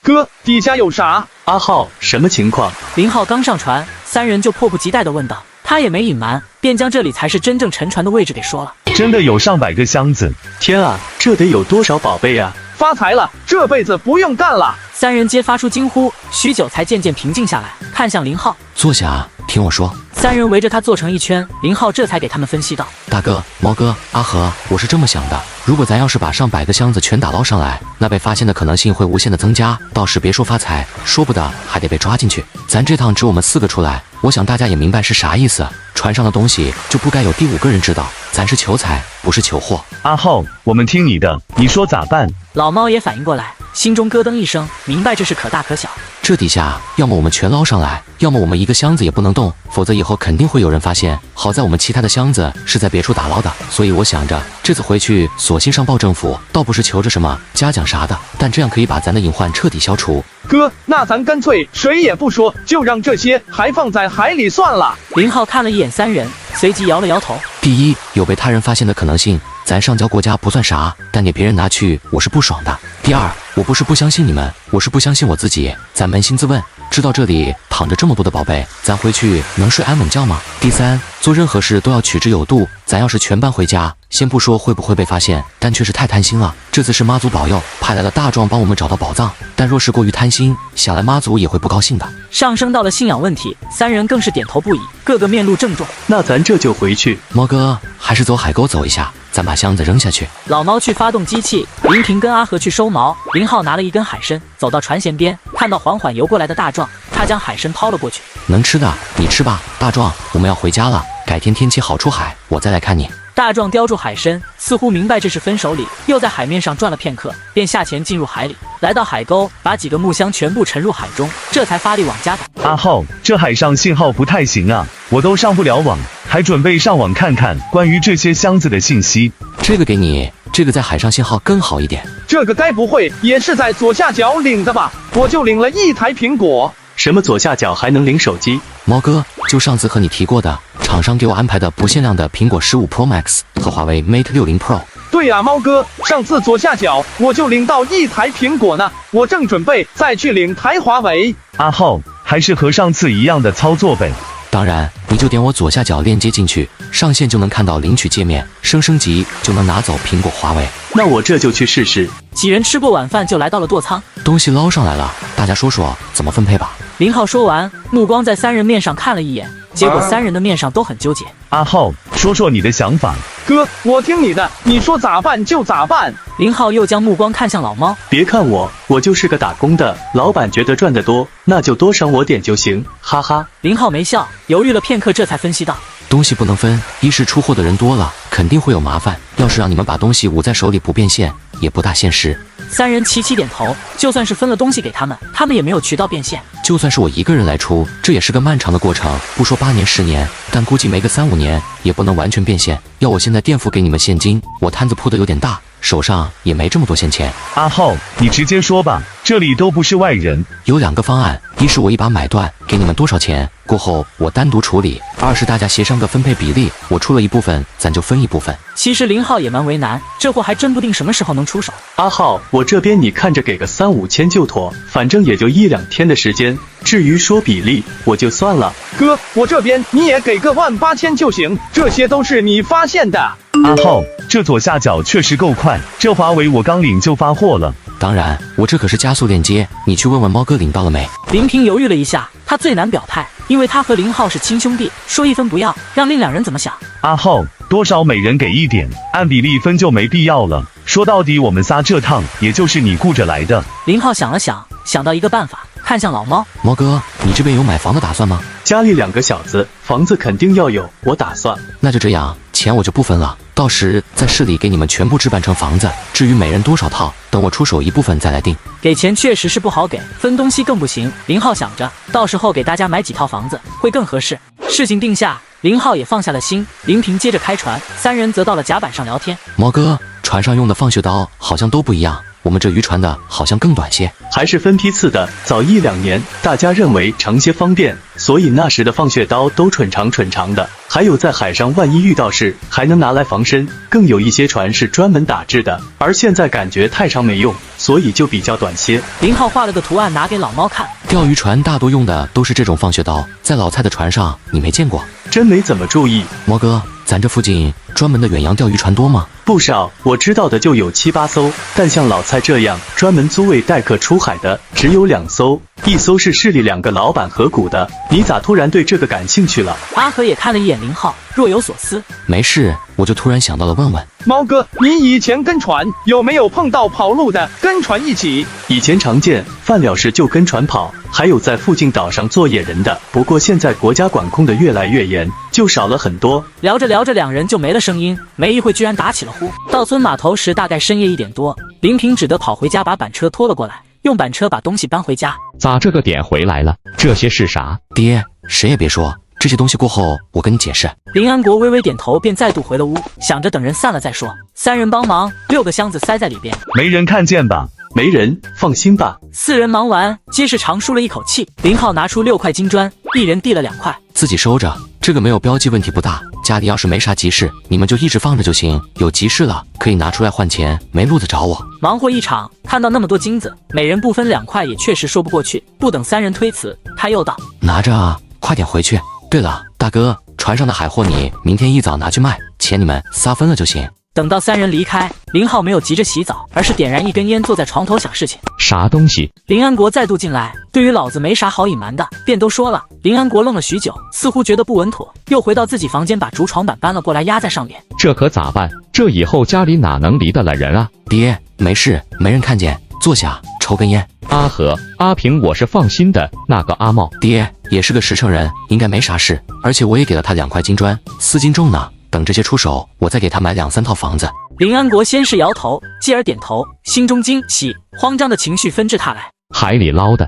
哥，底下有啥？阿浩，什么情况？林浩刚上船，三人就迫不及待地问道。他也没隐瞒，便将这里才是真正沉船的位置给说了。真的有上百个箱子！天啊，这得有多少宝贝呀！发财了，这辈子不用干了！三人皆发出惊呼，许久才渐渐平静下来，看向林浩：“坐下，听我说。”三人围着他坐成一圈，林浩这才给他们分析道：“大哥、毛哥、阿和，我是这么想的，如果咱要是把上百个箱子全打捞上来，那被发现的可能性会无限的增加，到时别说发财，说不得还得被抓进去。咱这趟只我们4个出来，我想大家也明白是啥意思。船上的东西就不该有第5个人知道，咱是求财，不是求货。”阿浩，我们听你的，你说咋办？老猫也反应过来，心中咯噔一声，明白这事可大可小。这底下要么我们全捞上来，要么我们一个箱子也不能动，否则以后肯定会有人发现。好在我们其他的箱子是在别处打捞的，所以我想着这次回去索性上报政府，倒不是求着什么嘉奖啥的，但这样可以把咱的隐患彻底消除。哥，那咱干脆谁也不说，就让这些还放在海里算了。林浩看了一眼三人，随即摇了摇头。第一，有被他人发现的可能性，咱上交国家不算啥，但给别人拿去我是不爽的。第二，我不是不相信你们，我是不相信我自己。咱扪心自问，知道这里躺着这么多的宝贝，咱回去能睡安稳觉吗？第三，做任何事都要取之有度，咱要是全搬回家，先不说会不会被发现，但确实太贪心了。这次是妈祖保佑，派来了大壮帮我们找到宝藏，但若是过于贪心，想来妈祖也会不高兴的。上升到了信仰问题，三人更是点头不已，个个面露郑重。那咱这就回去。猫哥，还是走海沟走一下，咱把箱子扔下去。老猫去发动机器，林平跟阿和去收锚，林浩拿了一根海参，走到船舷边，看到缓缓游过来的大壮，他将海参抛了过去。能吃的你吃吧，大壮，我们要回家了，改天天气好出海，我再来看你。大壮叼住海参，似乎明白这是分手礼，又在海面上转了片刻，便下潜进入海里，来到海沟，把几个木箱全部沉入海中，这才发力往家打。阿浩，这海上信号不太行啊，我都上不了网，还准备上网看看关于这些箱子的信息。这个给你，这个在海上信号更好一点。这个该不会也是在左下角领的吧？我就领了1台苹果。什么左下角还能领手机？毛哥，就上次和你提过的，厂商给我安排的不限量的苹果15 Pro Max 和华为 Mate 60 Pro。对呀，猫哥，上次左下角我就领到1台苹果呢，我正准备再去领台华为。阿浩，还是和上次一样的操作呗。当然，你就点我左下角链接进去，上线就能看到领取界面，升级就能拿走苹果华为。那我这就去试试。几人吃过晚饭就来到了舵舱，东西捞上来了，大家说说怎么分配吧。林浩说完，目光在三人面上看了一眼，结果三人的面上都很纠结。阿浩，说说你的想法。哥，我听你的，你说咋办就咋办。林浩又将目光看向老猫，别看我，我就是个打工的，老板觉得赚得多，那就多赏我点就行，哈哈。林浩没笑，犹豫了片刻，这才分析道：东西不能分，一是出货的人多了，肯定会有麻烦，要是让你们把东西捂在手里不变现，也不大现实。三人齐齐点头，就算是分了东西给他们，他们也没有渠道变现。就算是我一个人来出，这也是个漫长的过程，不说8年10年，但估计没个3、5年也不能完全变现。要我现在垫付给你们现金，我摊子铺的有点大，手上也没这么多闲钱。阿浩，你直接说吧，这里都不是外人。有2个方案，一是我一把买断，给你们多少钱，过后我单独处理；二是大家协商个分配比例，我出了一部分，咱就分一部分。其实林浩也蛮为难，这货还真不定什么时候能出手。阿浩，我这边你看着给个3、5千就妥，反正也就1、2天的时间。至于说比例，我就算了。哥，我这边你也给个18000就行，这些都是你发现的。阿浩，这左下角确实够快，这华为我刚领就发货了。当然，我这可是加速链接，你去问问猫哥领到了没。林平犹豫了一下，他最难表态，因为他和林浩是亲兄弟，说一分不要，让另2人怎么想？阿浩，多少每人给1点，按比例分就没必要了。说到底，我们仨这趟也就是你顾着来的。林浩想了想，想到一个办法，看向老猫。猫哥，你这边有买房的打算吗？家里2个小子，房子肯定要有，我打算。那就这样，钱我就不分了，到时在市里给你们全部置办成房子，至于每人多少套，等我出手一部分再来定。给钱确实是不好给，分东西更不行。林浩想着，到时候给大家买几套房子会更合适。事情定下，林浩也放下了心。林平接着开船，3人则到了甲板上聊天。毛哥，船上用的放血刀好像都不一样，我们这渔船的好像更短些。还是分批次的，早1-2年，大家认为长些方便，所以那时的放血刀都蠢长的。还有在海上万一遇到事，还能拿来防身。更有一些船是专门打制的，而现在感觉太长没用，所以就比较短些。林浩画了个图案拿给老猫看，钓鱼船大多用的都是这种放血刀，在老蔡的船上你没见过？真没怎么注意。毛哥，咱这附近专门的远洋钓鱼船多吗？不少，我知道的就有7、8艘，但像老蔡这样专门租位待客出海的只有2艘，一艘是市里2个老板合股的。你咋突然对这个感兴趣了？阿和也看了一眼林浩，若有所思。没事，我就突然想到了问问。猫哥，你以前跟船有没有碰到跑路的跟船一起？以前常见，饭了事就跟船跑，还有在附近岛上做野人的。不过现在国家管控的越来越严，就少了很多。聊着聊着，两人就没了声音，没一会居然打起了呼。到村码头时大概深夜1点多，林平只得跑回家把板车拖了过来，用板车把东西搬回家。咋这个点回来了？这些是啥？爹，谁也别说，这些东西过后我跟你解释。林安国微微点头，便再度回了屋，想着等人散了再说。3人帮忙，6个箱子塞在里边。没人看见吧？没人，放心吧。4人忙完，皆是长舒了一口气。林浩拿出6块金砖，一人递了2块，自己收着，这个没有标记问题不大。家里要是没啥急事，你们就一直放着就行。有急事了，可以拿出来换钱，没路子找我。忙活一场，看到那么多金子，每人不分2块也确实说不过去。不等3人推辞，他又道：“拿着啊，快点回去。对了，大哥，船上的海货你明天一早拿去卖，钱你们仨分了就行。”等到3人离开，林浩没有急着洗澡，而是点燃一根烟，坐在床头想事情。啥东西？林安国再度进来，对于老子没啥好隐瞒的，便都说了。林安国愣了许久，似乎觉得不稳妥，又回到自己房间，把竹床板搬了过来压在上面。这可咋办？这以后家里哪能离得了人啊？爹，没事，没人看见，坐下抽根烟。阿和、阿平我是放心的，那个阿茂，爹也是个实诚人，应该没啥事，而且我也给了他2块金砖，4斤重呢。等这些出手，我再给他买2、3套房子。林安国先是摇头，继而点头，心中惊喜、慌张的情绪纷至沓来。海里捞的，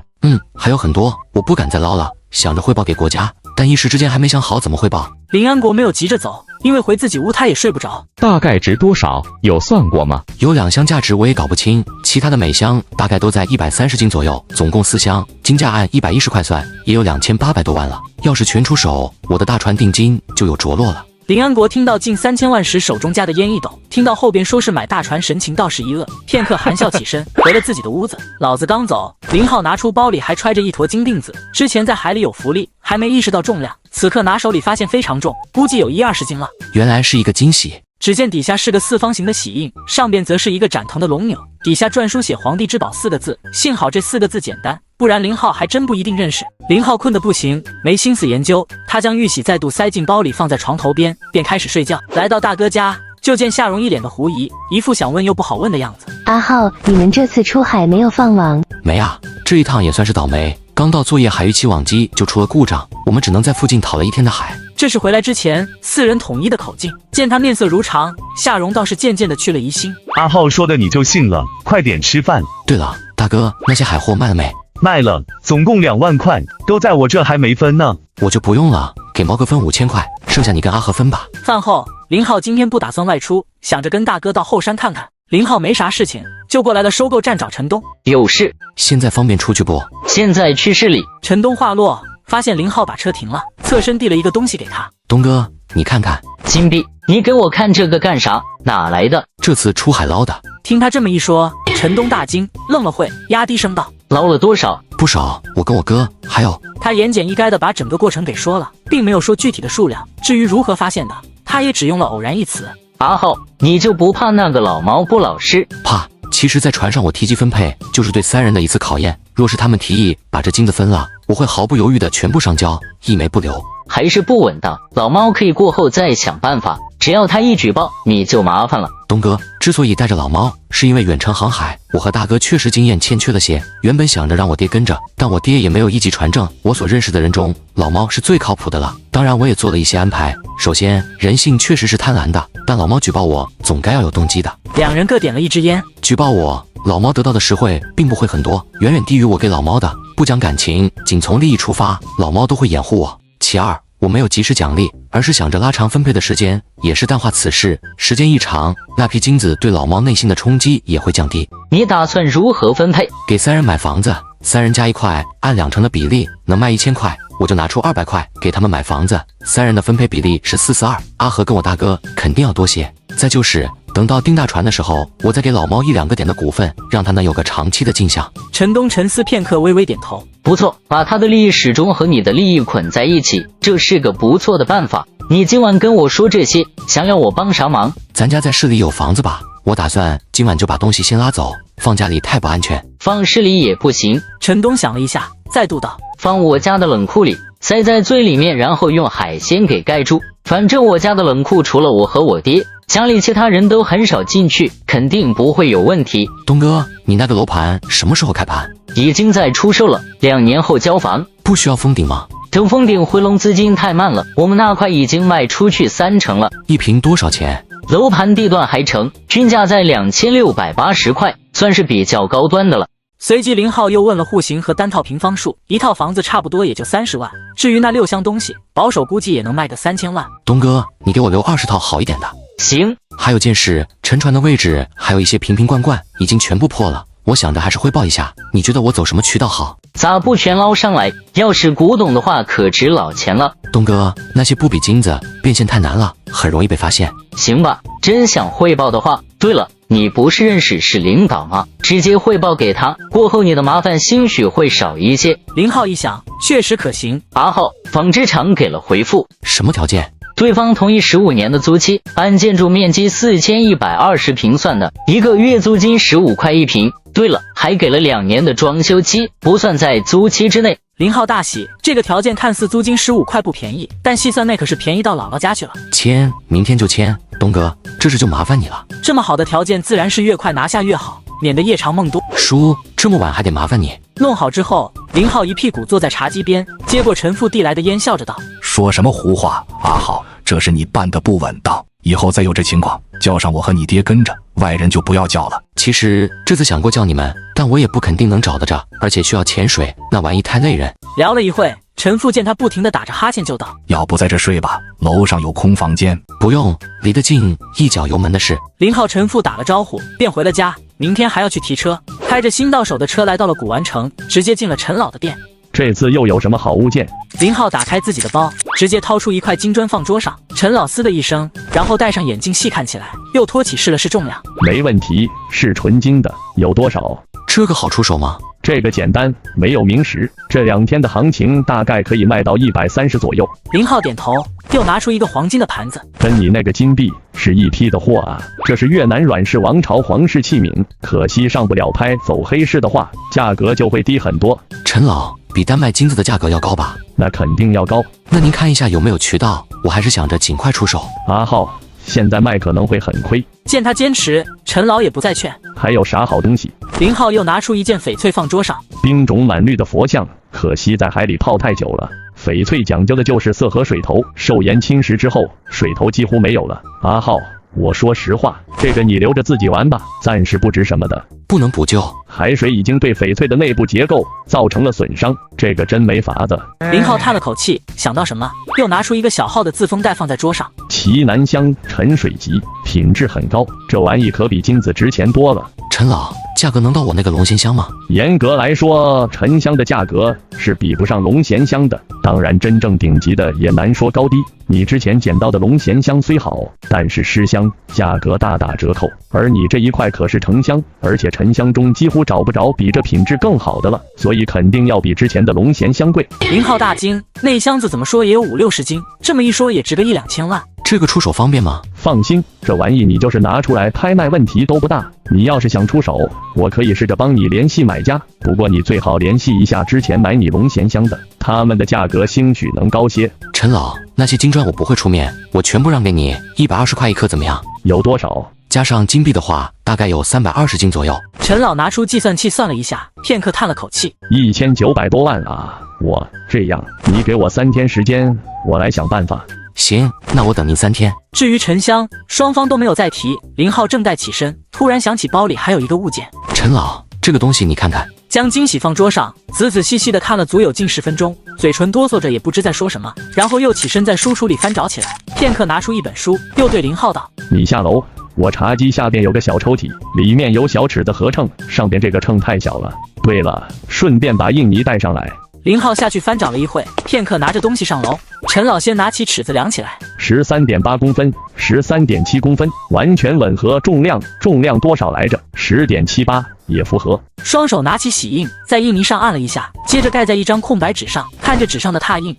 还有很多，我不敢再捞了，想着汇报给国家，但一时之间还没想好怎么汇报。林安国没有急着走，因为回自己屋他也睡不着。大概值多少？有算过吗？有2箱价值我也搞不清，其他的每箱大概都在130斤左右，总共4箱，金价按110块算，也有2800多万了。要是全出手，我的大船定金就有着落了。林安国听到近3000万时，手中夹的烟一抖，听到后边说是买大船，神情倒是一愕，片刻含笑起身，回了自己的屋子。老子刚走，林浩拿出包里还揣着一坨金锭子，之前在海里有浮力，还没意识到重量，此刻拿手里发现非常重，估计有1-20斤了。原来是一个惊喜。只见底下是个4方形的玺印，上边则是一个展腾的龙钮，底下篆书写皇帝之宝4个字，幸好这4个字简单，不然林浩还真不一定认识。林浩困得不行，没心思研究，他将玉玺再度塞进包里，放在床头边，便开始睡觉。来到大哥家，就见夏蓉一脸的狐疑，一副想问又不好问的样子。阿浩，你们这次出海没有放网？没啊，这一趟也算是倒霉，刚到作业海域期网机就出了故障，我们只能在附近讨了1天的海。这是回来之前4人统一的口径。见他面色如常，夏蓉倒是渐渐的去了疑心。阿浩说的你就信了，快点吃饭。对了，大哥，那些海货卖了没？卖了，总共2万块，都在我这还没分呢。我就不用了，给毛哥分5000块，剩下你跟阿和分吧。饭后，林浩今天不打算外出，想着跟大哥到后山看看。林浩没啥事情，就过来了收购站找陈东。有事？现在方便出去不？现在去市里。陈东话落，发现林浩把车停了，侧身递了一个东西给他。东哥，你看看。金币，你给我看这个干啥？哪来的？这次出海捞的。听他这么一说，陈东大惊，愣了会，压低声道：捞了多少？不少，我跟我哥还有。他言简意赅的把整个过程给说了，并没有说具体的数量。至于如何发现的，他也只用了偶然一词。阿浩，你就不怕那个老毛不老实？怕。其实在船上我提及分配，就是对3人的一次考验。若是他们提议把这金子分了，我会毫不犹豫的全部上交，一枚不留。还是不稳当，老猫可以过后再想办法，只要他一举报，你就麻烦了。东哥之所以带着老猫，是因为远程航海，我和大哥确实经验欠缺了些。原本想着让我爹跟着，但我爹也没有1级船证，我所认识的人中，老猫是最靠谱的了。当然我也做了一些安排。首先，人性确实是贪婪的，但老猫举报我，总该要有动机的。2人各点了1支烟。举报我，老猫得到的实惠并不会很多，远远低于我给老猫的。不讲感情，仅从利益出发，老猫都会掩护我。其二，我没有及时奖励，而是想着拉长分配的时间，也是淡化此事。时间一长，那批金子对老猫内心的冲击也会降低。你打算如何分配？给3人买房子，3人加1块，按2成的比例，能卖1000块，我就拿出200块给他们买房子。3人的分配比例是4:42，阿和跟我大哥肯定要多些。再就是等到丁大船的时候，我再给老猫1-2个点的股份，让他能有个长期的进项。陈东沉思片刻，微微点头。不错，把他的利益始终和你的利益捆在一起，这是个不错的办法。你今晚跟我说这些，想要我帮啥忙？咱家在市里有房子吧？我打算今晚就把东西先拉走，放家里太不安全。放市里也不行。陈东想了一下，再度道：放我家的冷库里，塞在最里面，然后用海鲜给盖住。反正我家的冷库除了我和我爹，家里其他人都很少进去，肯定不会有问题。东哥，你那个楼盘什么时候开盘？已经在出售了，2年后交房。不需要封顶吗？等封顶回笼资金太慢了，我们那块已经卖出去3成了。一平多少钱？楼盘地段还成，均价在2680块，算是比较高端的了。随即林浩又问了户型和单套平方数，一套房子差不多也就30万，至于那6箱东西，保守估计也能卖个3000万。东哥，你给我留20套好一点的。行。还有件事，沉船的位置还有一些瓶瓶罐罐已经全部破了，我想着还是汇报一下，你觉得我走什么渠道好？咋不全捞上来？要是古董的话，可值老钱了。东哥，那些不比金子，变现太难了，很容易被发现。行吧，真想汇报的话，对了，你不是认识市领导吗？直接汇报给他，过后你的麻烦兴许会少一些。林浩一想，确实可行。8号，纺织厂给了回复。什么条件？对方同意15年的租期，按建筑面积4120平算的，1个月租金15块1平。对了，还给了2年的装修期，不算在租期之内。林浩大喜，这个条件看似租金15块不便宜，但细算内可是便宜到姥姥家去了。签，明天就签。东哥，这事就麻烦你了。这么好的条件，自然是越快拿下越好，免得夜长梦多。叔，这么晚还得麻烦你。弄好之后，林浩一屁股坐在茶几边，接过陈父递来的烟，笑着道：说什么胡话，阿浩，这是你办的不稳当，以后再有这情况，叫上我和你爹跟着，外人就不要叫了。其实这次想过叫你们，但我也不肯定能找得着，而且需要潜水，那玩意太累人。聊了一会，陈父见他不停地打着哈欠，就道：要不在这睡吧，楼上有空房间。不用，离得近，一脚油门的事。林浩陈父打了招呼，便回了家，明天还要去提车。开着新到手的车来到了古玩城，直接进了陈老的店。这次又有什么好物件？林浩打开自己的包，直接掏出一块金砖放桌上。陈老嘶的一声，然后戴上眼镜细看起来，又托起试了试重量。没问题，是纯金的，有多少？这个好出手吗？这个简单，没有明时，这2天的行情大概可以卖到130左右。林浩点头，又拿出一个黄金的盘子，跟你那个金币是一批的货啊！这是越南阮氏王朝皇室器皿，可惜上不了拍，走黑市的话，价格就会低很多。陈老，比丹麦金子的价格要高吧？那肯定要高。那您看一下有没有渠道，我还是想着尽快出手。阿浩，现在卖可能会很亏。见他坚持，陈老也不再劝。还有啥好东西？林浩又拿出一件翡翠放桌上，冰种满绿的佛像，可惜在海里泡太久了。翡翠讲究的就是色和水头，受盐侵蚀之后，水头几乎没有了。阿浩，我说实话，这个你留着自己玩吧，暂时不值什么的。不能补救，海水已经对翡翠的内部结构造成了损伤，这个真没法子。林浩叹了口气，想到什么，又拿出一个小号的自封袋放在桌上。奇南香沉水级，品质很高，这玩意可比金子值钱多了。陈老，价格能到我那个龙涎香吗？严格来说，沉香的价格是比不上龙涎香的，当然真正顶级的也难说高低。你之前捡到的龙涎香虽好，但是湿香，价格大打折扣，而你这一块可是沉香，而且沉香中几乎找不着比这品质更好的了，所以肯定要比之前的龙涎香贵。林浩大惊，那箱子怎么说也有50-60斤，这么一说也值个1-2千万。这个出手方便吗？放心，这玩意你就是拿出来拍卖，问题都不大。你要是想出手，我可以试着帮你联系买家，不过你最好联系一下之前买你龙涎香的，他们的价格兴许能高些。陈老，那些金砖我不会出面，我全部让给你，120块一颗怎么样？有多少？加上金币的话，大概有320斤左右。陈老拿出计算器算了一下，片刻叹了口气，1900多万啊！我这样，你给我3天时间，我来想办法。行，那我等您3天。至于沉香，双方都没有再提。林浩正待起身，突然想起包里还有一个物件。陈老，这个东西你看看。将惊喜放桌上，仔仔细细的看了足有近10分钟，嘴唇哆嗦着也不知在说什么，然后又起身在书橱里翻找起来。片刻拿出一本书，又对林浩道：“你下楼，我茶几下边有个小抽屉，里面有小尺子和秤，上边这个秤太小了。对了，顺便把印泥带上来。”林浩下去翻找了一会，片刻拿着东西上楼。陈老先拿起尺子量起来，13.8公分，13.7公分，完全吻合。重量多少来着？10.78，也符合。双手拿起洗印，在印泥上按了一下，接着盖在一张空白纸上，看着纸上的拓印。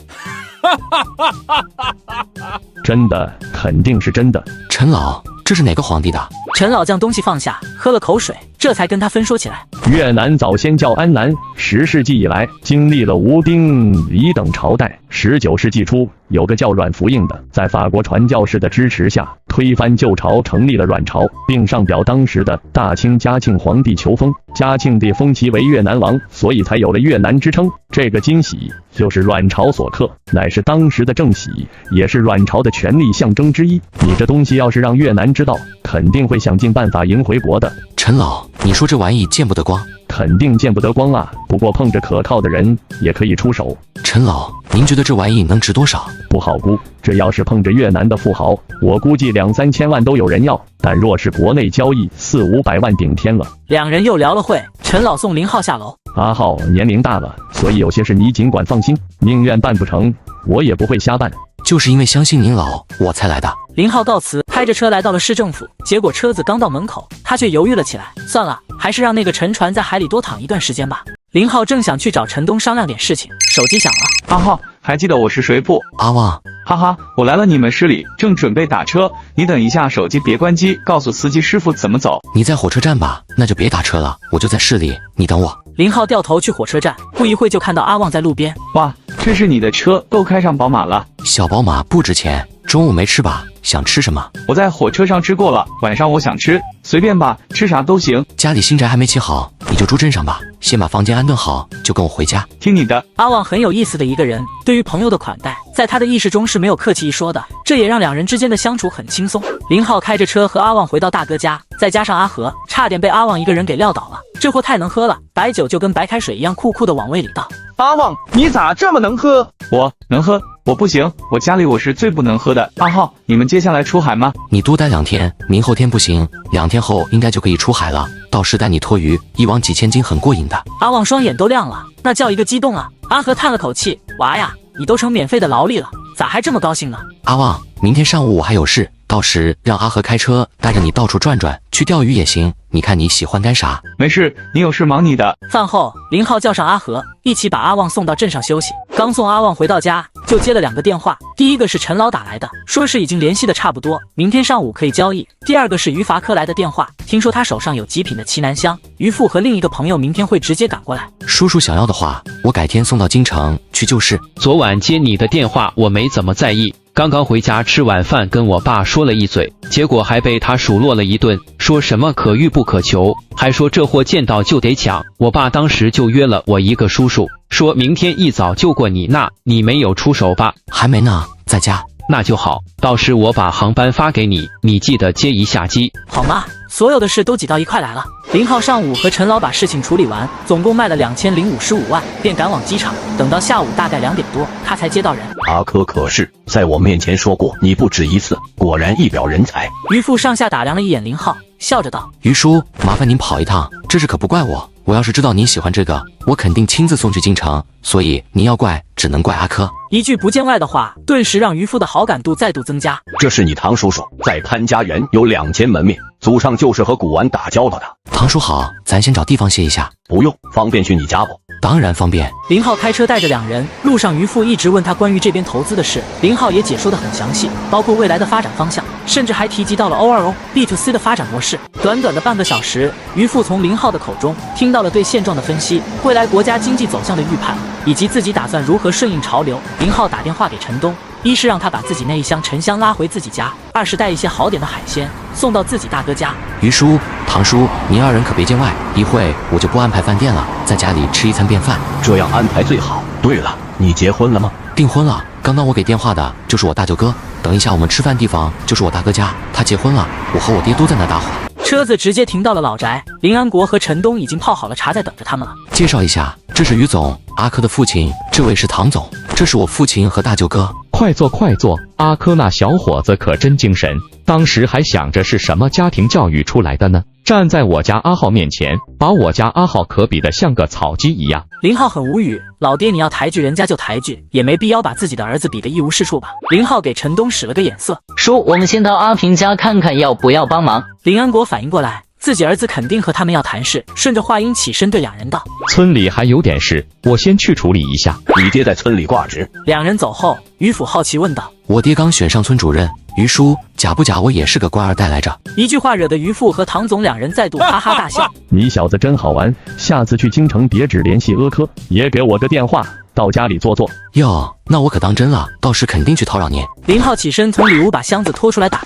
真的，肯定是真的。陈老，这是哪个皇帝的？陈老将东西放下，喝了口水，这才跟他分说起来。越南早先叫安南，10世纪以来经历了吴、丁、李等朝代。19世纪初，有个叫阮福应的，在法国传教士的支持下，推翻旧朝，成立了阮朝，并上表当时的大清嘉庆皇帝求封。嘉庆帝封其为越南王，所以才有了越南之称。这个金玺就是阮朝所刻，乃是当时的正玺，也是阮朝的权力象征之一。你这东西要是让越南知道，肯定会想尽办法赢回国的。陈老，你说这玩意见不得光？肯定见不得光啊，不过碰着可靠的人也可以出手。陈老，您觉得这玩意能值多少？不好估，这要是碰着越南的富豪，我估计2-3千万都有人要，但若是国内交易，400-500万顶天了。两人又聊了会，陈老送林浩下楼。阿浩年龄大了，所以有些事你尽管放心，宁愿办不成，我也不会瞎办。就是因为相信您老，我才来的。林浩告辞，开着车来到了市政府，结果车子刚到门口，他却犹豫了起来。算了，还是让那个沉船在海里多躺一段时间吧。林浩正想去找陈东商量点事情，手机响了。阿浩，还记得我是谁不？阿旺，哈哈，我来了你们市里，正准备打车，你等一下，手机别关机，告诉司机师傅怎么走。你在火车站吧？那就别打车了，我就在市里，你等我。林浩掉头去火车站，不一会就看到阿旺在路边。哇，这是你的车，都开上宝马了。小宝马不值钱，中午没吃吧？想吃什么？我在火车上吃过了，晚上我想吃，随便吧，吃啥都行。家里新宅还没起好，你就住镇上吧，先把房间安顿好，就跟我回家。听你的。阿旺很有意思的一个人，对于朋友的款待，在他的意识中是没有客气一说的，这也让两人之间的相处很轻松。林浩开着车和阿旺回到大哥家，再加上阿和，差点被阿旺一个人给撂倒了。这货太能喝了，白酒就跟白开水一样酷酷的往胃里倒。阿旺，你咋这么能喝？我能喝，我不行，我家里我是最不能喝的。阿浩，你们接下来出海吗？你多待2天，明后天不行，2天后应该就可以出海了。到时带你拖鱼，一网几千斤，很过瘾的。阿旺双眼都亮了，那叫一个激动啊！阿和叹了口气，娃呀，你都成免费的劳力了，咋还这么高兴呢？阿旺，明天上午我还有事，到时让阿和开车带着你到处转转，去钓鱼也行。你看你喜欢干啥？没事，你有事忙你的。饭后，林浩叫上阿和，一起把阿旺送到镇上休息。刚送阿旺回到家，就接了2个电话。第一个是陈老打来的，说是已经联系的差不多，明天上午可以交易。第二个是于伐科来的电话，听说他手上有极品的奇楠香，于父和另一个朋友明天会直接赶过来。叔叔想要的话，我改天送到京城去就是。昨晚接你的电话，我没怎么在意。刚刚回家吃晚饭，跟我爸说了一嘴，结果还被他数落了一顿，说什么可遇不可求，还说这货见到就得抢。我爸当时就约了我一个叔叔，说明天一早就过你那，你没有出手吧？还没呢，在家。那就好，到时我把航班发给你，你记得接一下机。好嘛，所有的事都挤到一块来了。林浩上午和陈老把事情处理完，总共卖了2055万，便赶往机场。等到下午大概2点多，他才接到人。阿珂可是在我面前说过你不止一次，果然一表人才。于父上下打量了一眼林浩，笑着道：“于叔，麻烦您跑一趟，这事可不怪我。我要是知道您喜欢这个，我肯定亲自送去京城。所以您要怪，只能怪阿珂。”一句不见外的话，顿时让于父的好感度再度增加。这是你堂叔叔，在潘家园有2间门面，祖上就是和古玩打交道的。堂叔好，咱先找地方歇一下。不用，方便去你家不？当然方便。林浩开车带着2人，路上于父一直问他关于这边投资的事，林浩也解说得很详细，包括未来的发展方向，甚至还提及到了 O2O、B2C 的发展模式。短短的半个小时，于父从林浩的口中听到了对现状的分析，未来国家经济走向的预判，以及自己打算如何顺应潮流。林浩打电话给陈东，一是让他把自己那一箱沉香拉回自己家，二是带一些好点的海鲜送到自己大哥家。于叔、堂叔，您2人可别见外，一会我就不安排饭店了，在家里吃一餐便饭，这样安排最好。对了，你结婚了吗？订婚了，刚刚我给电话的就是我大舅哥，等一下我们吃饭地方就是我大哥家，他结婚了，我和我爹都在那搭伙。车子直接停到了老宅，林安国和陈东已经泡好了茶在等着他们了。介绍一下，这是于总，阿珂的父亲，这位是唐总，这是我父亲和大舅哥。快坐快坐，阿珂那小伙子可真精神，当时还想着是什么家庭教育出来的呢，站在我家阿浩面前，把我家阿浩可比得像个草鸡一样。林浩很无语，老爹你要抬举人家就抬举，也没必要把自己的儿子比得一无是处吧。林浩给陈东使了个眼色，说我们先到阿平家看看要不要帮忙。林安国反应过来，自己儿子肯定和他们要谈事，顺着话音起身对两人道：村里还有点事，我先去处理一下。你爹在村里挂职。两人走后，于府好奇问道：我爹刚选上村主任，于叔假不假我也是个官二代来着。一句话惹得于父和唐总两人再度哈哈大笑。你小子真好玩，下次去京城别只联系阿珂，也给我个电话，到家里坐坐。哟，那我可当真了，到时肯定去叨扰您。林浩起身从里屋把箱子拖出来打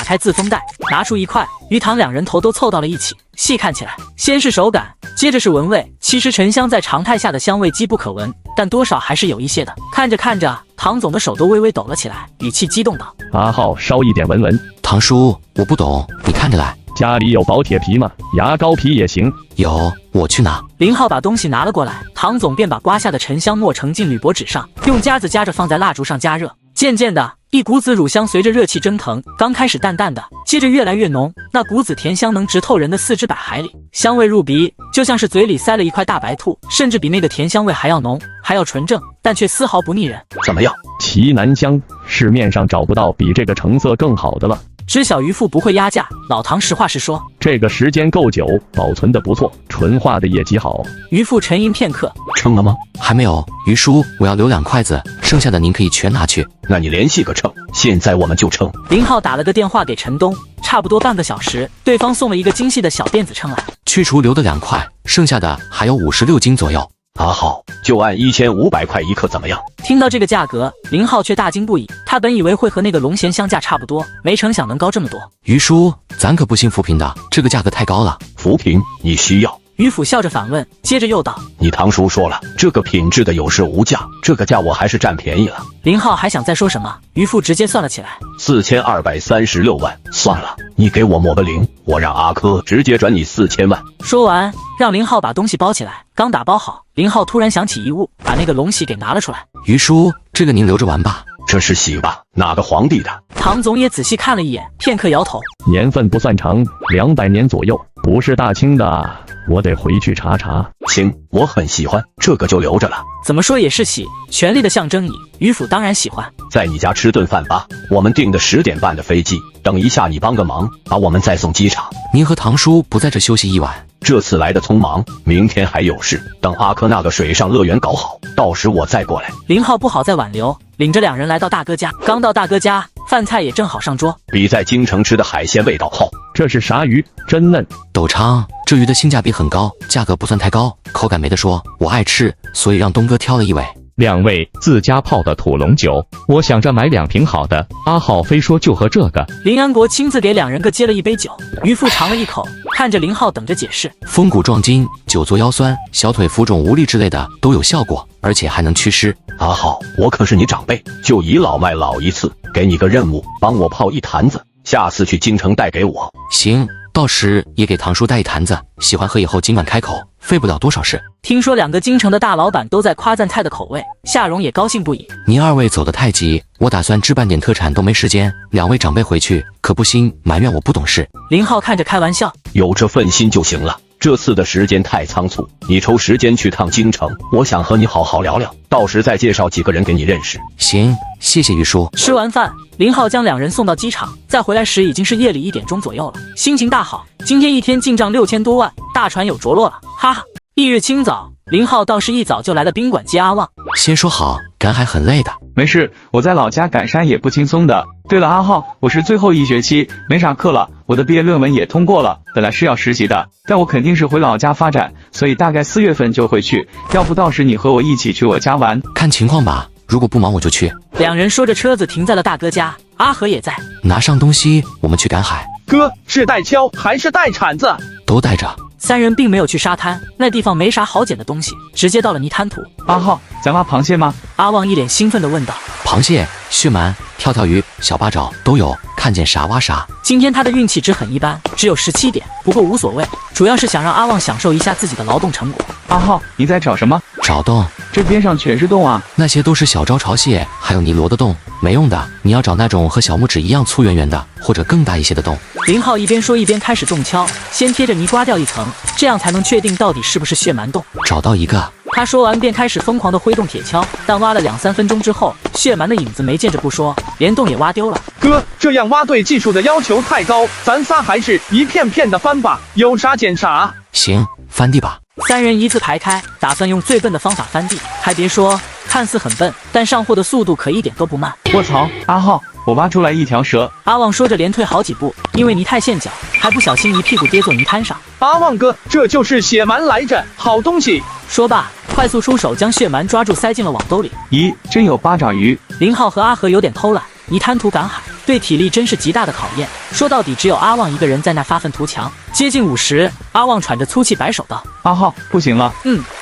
开自封袋，拿出一块，于唐两人头都凑到了一起，细看起来，先是手感，接着是闻味。其实沉香在常态下的香味机不可闻，但多少还是有一些的。看着看着，唐总的手都微微抖了起来，语气激动道：阿浩，烧一点闻闻。唐叔，我不懂，你看着来。家里有薄铁皮吗？牙膏皮也行。有，我去拿。林浩把东西拿了过来，唐总便把刮下的沉香末盛进铝箔纸上，用夹子夹着放在蜡烛上加热。渐渐的，一股子乳香随着热气蒸腾，刚开始淡淡的，接着越来越浓，那股子甜香能直透人的四肢百骸里，香味入鼻，就像是嘴里塞了一块大白兔，甚至比那个甜香味还要浓，还要纯正，但却丝毫不腻人。怎么样？奇楠香，市面上找不到比这个成色更好的了。知晓渔父不会压价，老唐实话实说，这个时间够久，保存的不错，纯化的也极好。渔父沉吟片刻，称了吗？还没有，于叔，我要留2筷子，剩下的您可以全拿去。那你联系个称，现在我们就称。林浩打了个电话给陈东，差不多半个小时，对方送了一个精细的小电子秤来，去除留的2块，剩下的还有56斤左右。阿浩，就按1500块一克怎么样？听到这个价格，林浩却大惊不已。他本以为会和那个龙涎香价差不多，没成想能高这么多。于叔，咱可不信扶贫的，这个价格太高了。扶贫你需要？于府笑着反问，接着又道：你堂叔说了，这个品质的有市无价，这个价我还是占便宜了。林浩还想再说什么，于父直接算了起来，4236万，算了，你给我抹个0，我让阿珂直接转你4000万。说完，让林浩把东西包起来。刚打包好，林浩突然想起一物，把那个龙玺给拿了出来。于叔，这个您留着玩吧。这是玺吧？哪个皇帝的？唐总也仔细看了一眼，片刻摇头，年份不算长，200年左右，不是大清的，我得回去查查。行，我很喜欢，这个就留着了。怎么说也是玺，权力的象征。于府当然喜欢。在你家吃顿饭吧，我们订的10点半的飞机，等一下你帮个忙，把我们再送机场。您和堂叔不在这休息一晚？这次来的匆忙，明天还有事，等阿珂那个水上乐园搞好，到时我再过来。林浩不好再挽留，领着两人来到大哥家。刚到大哥家，饭菜也正好上桌，比在京城吃的海鲜味道好。这是啥鱼？真嫩。斗昌，这鱼的性价比很高，价格不算太高，口感没得说，我爱吃，所以让东哥挑了一尾。2位自家泡的土龙酒，我想着买2瓶好的，阿浩非说就喝这个。林安国亲自给两人各接了一杯酒，渔父尝了一口，看着林浩等着解释。风骨壮筋，久坐腰酸，小腿浮肿无力之类的都有效果，而且还能祛湿。阿浩，我可是你长辈，就倚老卖老一次，给你个任务，帮我泡一坛子，下次去京城带给我。行，到时也给堂叔带一坛子，喜欢喝以后尽管开口，费不了多少事。听说2个京城的大老板都在夸赞菜的口味，夏蓉也高兴不已。您2位走得太急，我打算置办点特产都没时间，2位长辈回去可不兴埋怨我不懂事。林浩看着开玩笑，有这份心就行了。这次的时间太仓促，你抽时间去趟京城，我想和你好好聊聊，到时再介绍几个人给你认识。行，谢谢于叔。吃完饭，林浩将两人送到机场，再回来时已经是夜里1点钟左右了，心情大好，今天一天进账6000多万，大船有着落了，哈哈。翌日清早，林浩倒是一早就来了宾馆接阿旺。先说好，赶海很累的。没事，我在老家赶山也不轻松的。对了，阿浩，我是最后1学期，没啥课了，我的毕业论文也通过了，本来是要实习的，但我肯定是回老家发展，所以大概4月份就回去，要不到时你和我一起去我家玩。看情况吧，如果不忙我就去。两人说着车子停在了大哥家，阿和也在。拿上东西，我们去赶海。哥，是带锹还是带铲子？都带着。3人并没有去沙滩，那地方没啥好捡的东西，直接到了泥滩土。阿浩，咱挖螃蟹吗？阿旺一脸兴奋地问道。螃蟹、血鳗、跳跳鱼、小八爪都有，看见啥挖啥。今天他的运气值很一般，只有17点，不过无所谓，主要是想让阿旺享受一下自己的劳动成果。阿浩，你在找什么？找洞，这边上全是洞啊！那些都是小招潮蟹，还有尼罗的洞，没用的。你要找那种和小拇指一样粗圆圆的，或者更大一些的洞。林浩一边说一边开始洞敲，先贴着泥刮掉一层，这样才能确定到底是不是血蛮洞。找到一个。他说完便开始疯狂地挥动铁锹，但挖了2-3分钟之后，血蛮的影子没见着不说，连洞也挖丢了。哥，这样挖对技术的要求太高，咱仨还是一片片的翻吧，有啥捡啥。行，翻地吧。3人一字排开，打算用最笨的方法翻地。还别说，看似很笨，但上货的速度可一点都不慢。卧槽，阿浩，我挖出来一条蛇！阿旺说着连退好几步，因为泥太陷脚，还不小心一屁股跌坐泥滩上。阿旺哥，这就是血蛮来着，好东西！说罢，快速出手将血蛮抓住塞进了网兜里。咦，真有八爪鱼！林浩和阿和有点偷懒，泥滩涂赶海，对体力真是极大的考验。说到底，只有阿旺一个人在那发愤图强。接近50，阿旺喘着粗气摆手道：“阿浩，不行了。”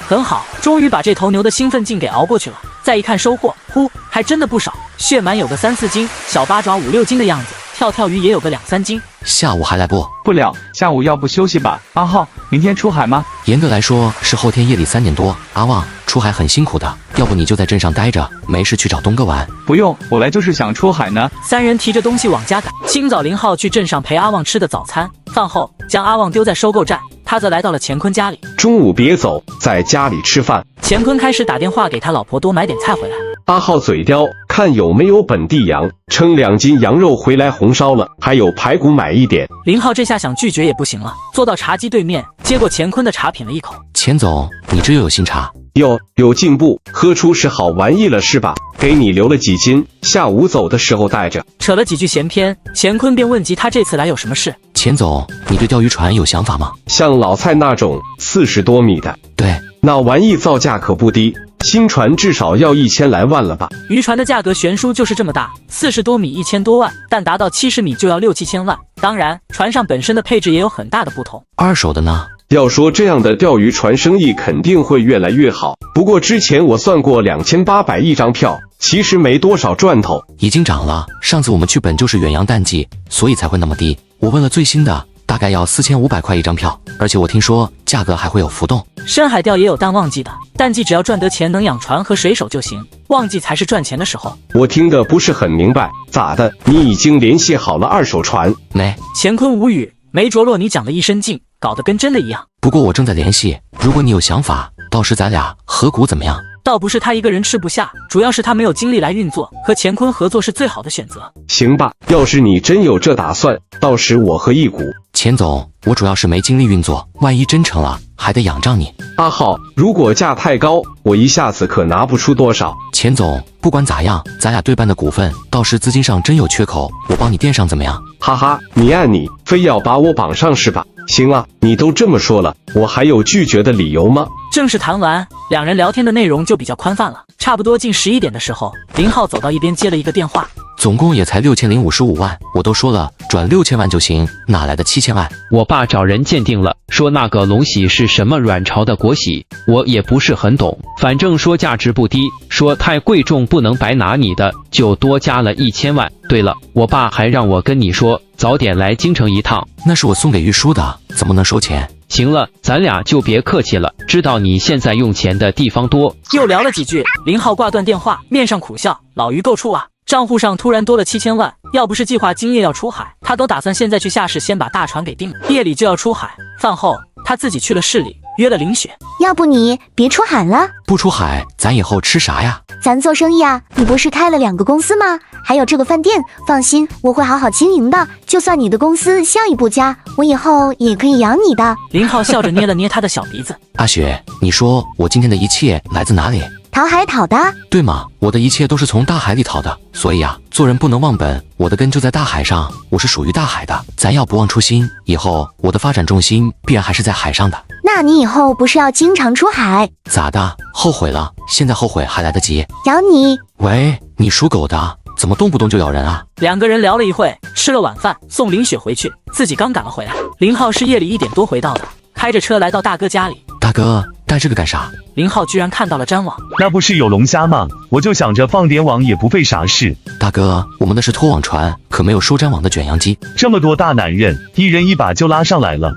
很好，终于把这头牛的兴奋劲给熬过去了。再一看收获，还真的不少，血蛮有个3-4斤，小八爪5-6斤的样子，跳跳鱼也有个2-3斤。下午还来不？不了，下午要不休息吧。阿浩，明天出海吗？严格来说是后天夜里3点多。阿旺，出海很辛苦的，要不你就在镇上待着，没事去找东哥玩。不用，我来就是想出海呢。3人提着东西往家赶。清早林浩去镇上陪阿旺吃的早餐，饭后将阿旺丢在收购站，他则来到了乾坤家里。中午别走，在家里吃饭。乾坤开始打电话给他老婆，多买点菜回来。阿浩嘴刁，看有没有本地羊，称2斤羊肉回来红烧了，还有排骨买一点。林浩这下想拒绝也不行了，坐到茶几对面，接过乾坤的茶品了一口。钱总，你这又有新茶？有进步，喝出是好玩意了是吧？给你留了几斤，下午走的时候带着。扯了几句闲篇，乾坤便问及他这次来有什么事。钱总，你对钓鱼船有想法吗？像老蔡那种40多米的，对，那玩意造价可不低，新船至少要1000来万了吧？渔船的价格悬殊就是这么大，40多米1000多万，但达到70米就要6-7千万。当然，船上本身的配置也有很大的不同。二手的呢？要说这样的钓鱼船生意肯定会越来越好，不过之前我算过2800一张票，其实没多少赚头。已经涨了，上次我们去本就是远洋淡季，所以才会那么低。我问了最新的，大概要4500块一张票，而且我听说价格还会有浮动。深海钓也有淡旺季的，淡季只要赚得钱能养船和水手就行，旺季才是赚钱的时候。我听得不是很明白，咋的？你已经联系好了二手船？没。乾坤无语，没着落你讲的一身劲，搞得跟真的一样。不过我正在联系，如果你有想法，到时咱俩合股怎么样？倒不是他一个人吃不下，主要是他没有精力来运作，和乾坤合作是最好的选择。行吧，要是你真有这打算，到时我合一股。钱总，我主要是没精力运作，万一真成了，还得仰仗你。阿浩，如果价太高，我一下子可拿不出多少。钱总，不管咋样，咱俩对半的股份，到时资金上真有缺口，我帮你垫上怎么样？哈哈，你按你，非要把我绑上是吧？行啊，你都这么说了，我还有拒绝的理由吗？正式谈完，两人聊天的内容就比较宽泛了。差不多近11点的时候，林浩走到一边接了一个电话。总共也才6055万，我都说了转6000万就行，哪来的7000万？我爸找人鉴定了，说那个龙喜是什么阮朝的国玺，我也不是很懂，反正说价值不低，说太贵重不能白拿你的，就多加了1000万。对了，我爸还让我跟你说，早点来京城一趟。那是我送给玉书的，怎么能收钱？行了，咱俩就别客气了，知道你现在用钱的地方多。又聊了几句，林浩挂断电话，面上苦笑，老于够处啊。账户上突然多了7000万，要不是计划今夜要出海，他都打算现在去下市先把大船给定了。夜里就要出海，饭后他自己去了市里约了林雪。要不你别出海了？不出海，咱以后吃啥呀？咱做生意啊，你不是开了2个公司吗？还有这个饭店，放心，我会好好经营的。就算你的公司效益不佳，我以后也可以养你的。林浩笑着捏了捏他的小鼻子。阿雪，你说我今天的一切来自哪里？讨海讨的，对吗？我的一切都是从大海里讨的，所以啊，做人不能忘本。我的根就在大海上，我是属于大海的。咱要不忘初心，以后我的发展重心必然还是在海上的。那你以后不是要经常出海？咋的？后悔了？现在后悔还来得及？咬你！喂，你属狗的，怎么动不动就咬人啊？两个人聊了一会，吃了晚饭，送林雪回去，自己刚赶了回来。林浩是夜里1点多回到的，开着车来到大哥家里。大哥，带这个干啥？林浩居然看到了粘网，那不是有龙虾吗？我就想着放点网也不费啥事。大哥，我们的是拖网船，可没有收粘网的卷扬机。这么多大男人，一人一把就拉上来了。